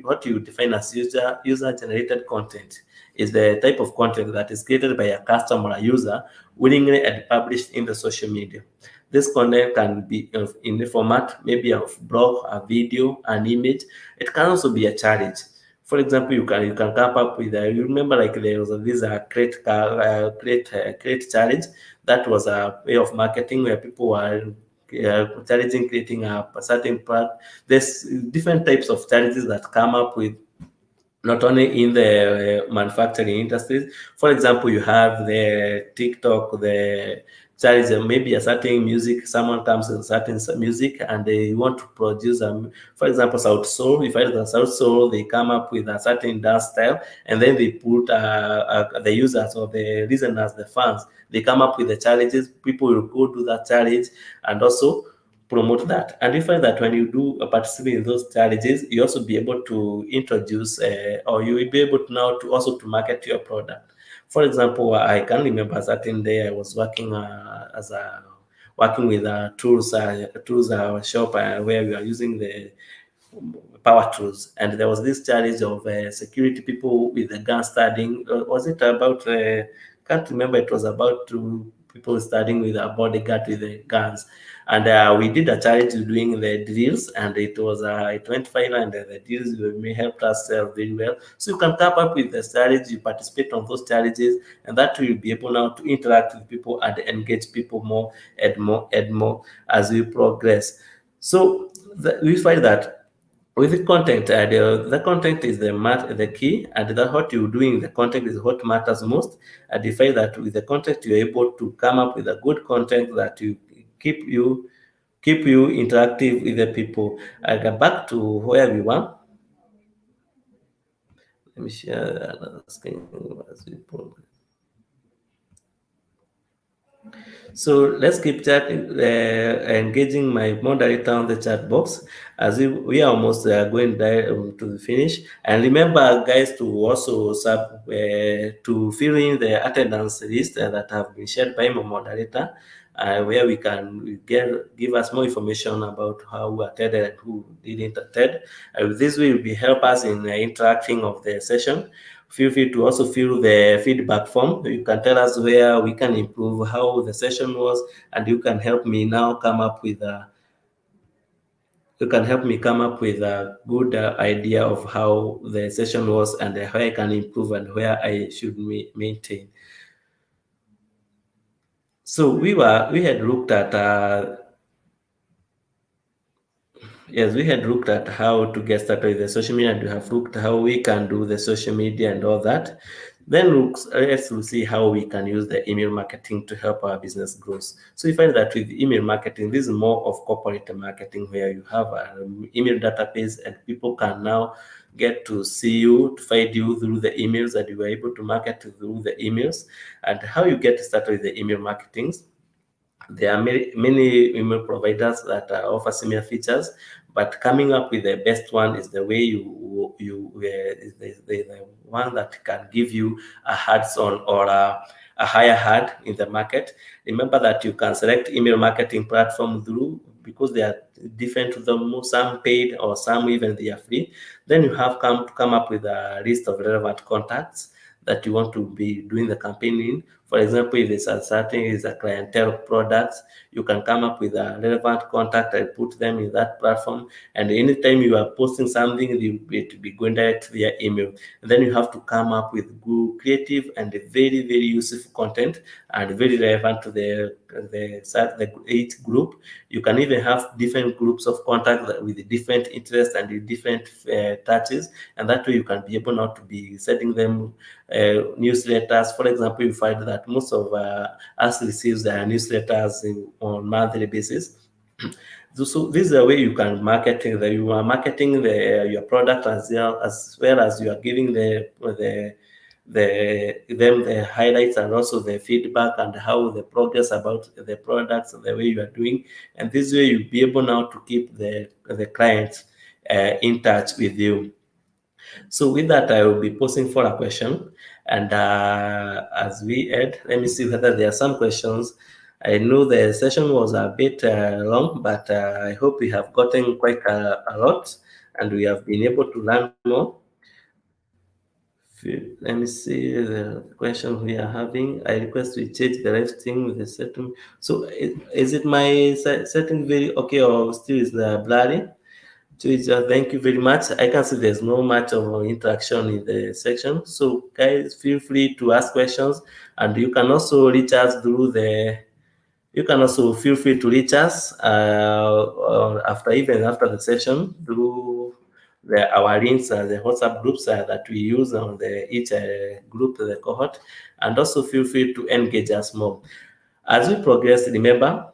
what you define as user generated content is the type of content that is created by a customer or user willingly and published in the social media. This content can be in the format maybe of blog, a video, an image. It can also be a challenge. For example, you can come up with you remember like there was this create challenge that was a way of marketing where people were challenging creating a certain product. There's different types of challenges that come up with not only in the manufacturing industries. For example, you have the TikTok, the challenge, maybe a certain music, someone comes with certain music and they want to produce, for example, South Soul. If I the South Soul, they come up with a certain dance style and then they put the users or the listeners, the fans, they come up with the challenges. People will go do that challenge and also promote that. And you find that when you do participate in those challenges, you also be able to introduce or you will be able to now to also to market your product. For example, I can remember a certain day I was working as a working with a tools shop where we are using the power tools, and there was this challenge of security people with the gun studying. Was it about? Can't remember. It was about two people studying with a bodyguard with the guns, and we did a challenge doing the drills, and it went fine, and the drills may helped us very well. So you can come up with the strategy, you participate on those challenges, and that will be able now to interact with people and engage people more and more as we progress. So we find that with the content, the content is the key, and that what you're doing, the content is what matters most. And you find that with the content, you're able to come up with a good content that you keep you interactive with the people. I get back to where we were. Let me share another screen as we progress. So let's keep engaging my moderator on the chat box as we are almost going to the finish. And remember, guys, to also to fill in the attendance list that have been shared by my moderator, where we can give us more information about how we attended and who didn't attend. This will be help us in interacting of the session. Feel free to also fill the feedback form. You can tell us where we can improve, how the session was, and you can help me now come up with a good idea of how the session was and where I can improve and where I should maintain. So we had looked at yes, we had looked at how to get started with the social media, and we have looked how we can do the social media and all that. Then let's see how we can use the email marketing to help our business grow. So you find that with email marketing, this is more of corporate marketing where you have an email database and people can now get to see you, to find you through the emails, that you are able to market through the emails. And how you get started with the email marketing, there are many email providers that offer similar features, but coming up with the best one is the way is the one that can give you a hands-on or a higher hand in the market. Remember that you can select email marketing platform through, because they are different to them, some paid or some even they are free. Then you have to come up with a list of relevant contacts that you want to be doing the campaign in. For example, if it's a clientele products, you can come up with a relevant contact and put them in that platform. And anytime you are posting something, it will be going direct via email. And then you have to come up with good, creative, and very, very useful content and very relevant to each group. You can even have different groups of contacts with different interests and different touches, and that way you can be able now to be setting them newsletters. For example, you find that most of us receives newsletters on monthly basis. So this is a way you can you are marketing your product as well as you are giving the highlights and also the feedback and how the progress about the products, the way you are doing. And this way you'll be able now to keep the clients in touch with you. So with that, I will be posing for a question. And as we end, let me see whether there are some questions. I know the session was a bit long, but I hope we have gotten quite a lot. and we have been able to learn more. Let me see the question we are having. I request we change the live thing with the setting. So is it my setting very okay, or still is the blurry? So thank you very much. I can see there's no much of interaction in the section. So guys, feel free to ask questions, and you can also reach us through the. You can also feel free to reach us even after the session through our links, the WhatsApp groups that we use on each group, the cohort, and also feel free to engage us more. As we progress, remember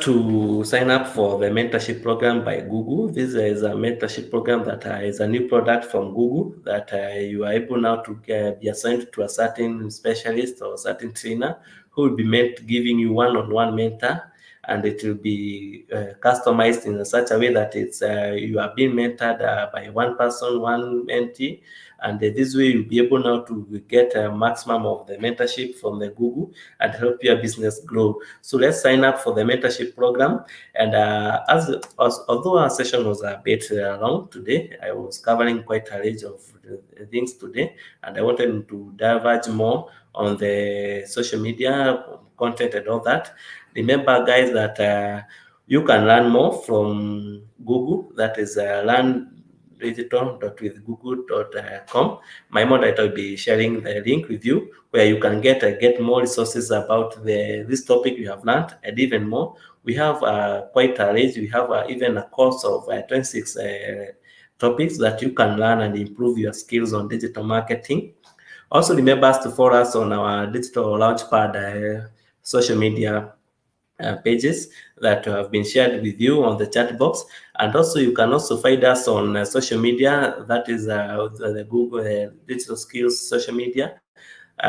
to sign up for the mentorship program by Google. This is a mentorship program that is a new product from Google that you are able now to be assigned to a certain specialist or certain trainer who will be giving you one-on-one mentor, and it will be customized in such a way that it's you are being mentored by one person, one mentee, and this way you'll be able now to get a maximum of the mentorship from the Google and help your business grow. So let's sign up for the mentorship program. And although our session was a bit long today, I was covering quite a range of things today, and I wanted to diverge more on the social media content and all that. Remember, guys, that you can learn more from Google. That is learndigital.withgoogle.com. My moderator will be sharing the link with you where you can get more resources about this topic you have learned, and even more. We have quite a range. We have even a course of 26 topics that you can learn and improve your skills on digital marketing. Also, remember to follow us on our digital launchpad social media pages that have been shared with you on the chat box. And also you can also find us on social media, that is the Google Digital Skills social media.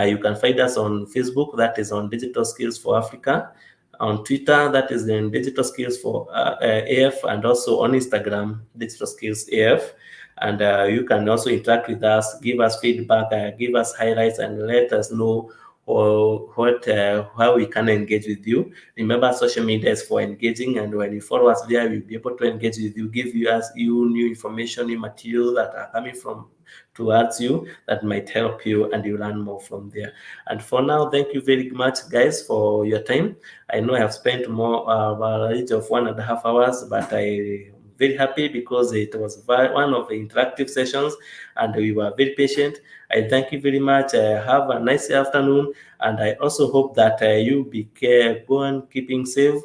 You can find us on Facebook, that is on Digital Skills for Africa, on Twitter, that is in Digital Skills for AF, and also on Instagram, Digital Skills AF. And you can also interact with us, give us feedback, give us highlights, and let us know how we can engage with you. Remember, social media is for engaging, and when you follow us there, we'll be able to engage with you, give you new information, new material that are coming from towards you that might help you, and you learn more from there. And for now, thank you very much, guys, for your time. I know I have spent more a range of 1.5 hours, but I'm very happy because it was one of the interactive sessions and we were very patient. I thank you very much. Have a nice afternoon, and I also hope that you go on keeping safe,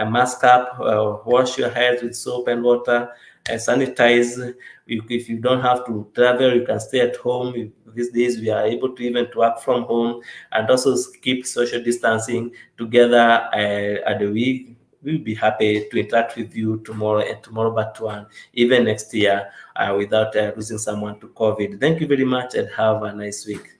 mask up, wash your hands with soap and water, sanitize. If you don't have to travel, you can stay at home. These days we are able to even to work from home, and also keep social distancing together. And we'll be happy to interact with you tomorrow and tomorrow but one, even next year, without losing someone to COVID. Thank you very much and have a nice week.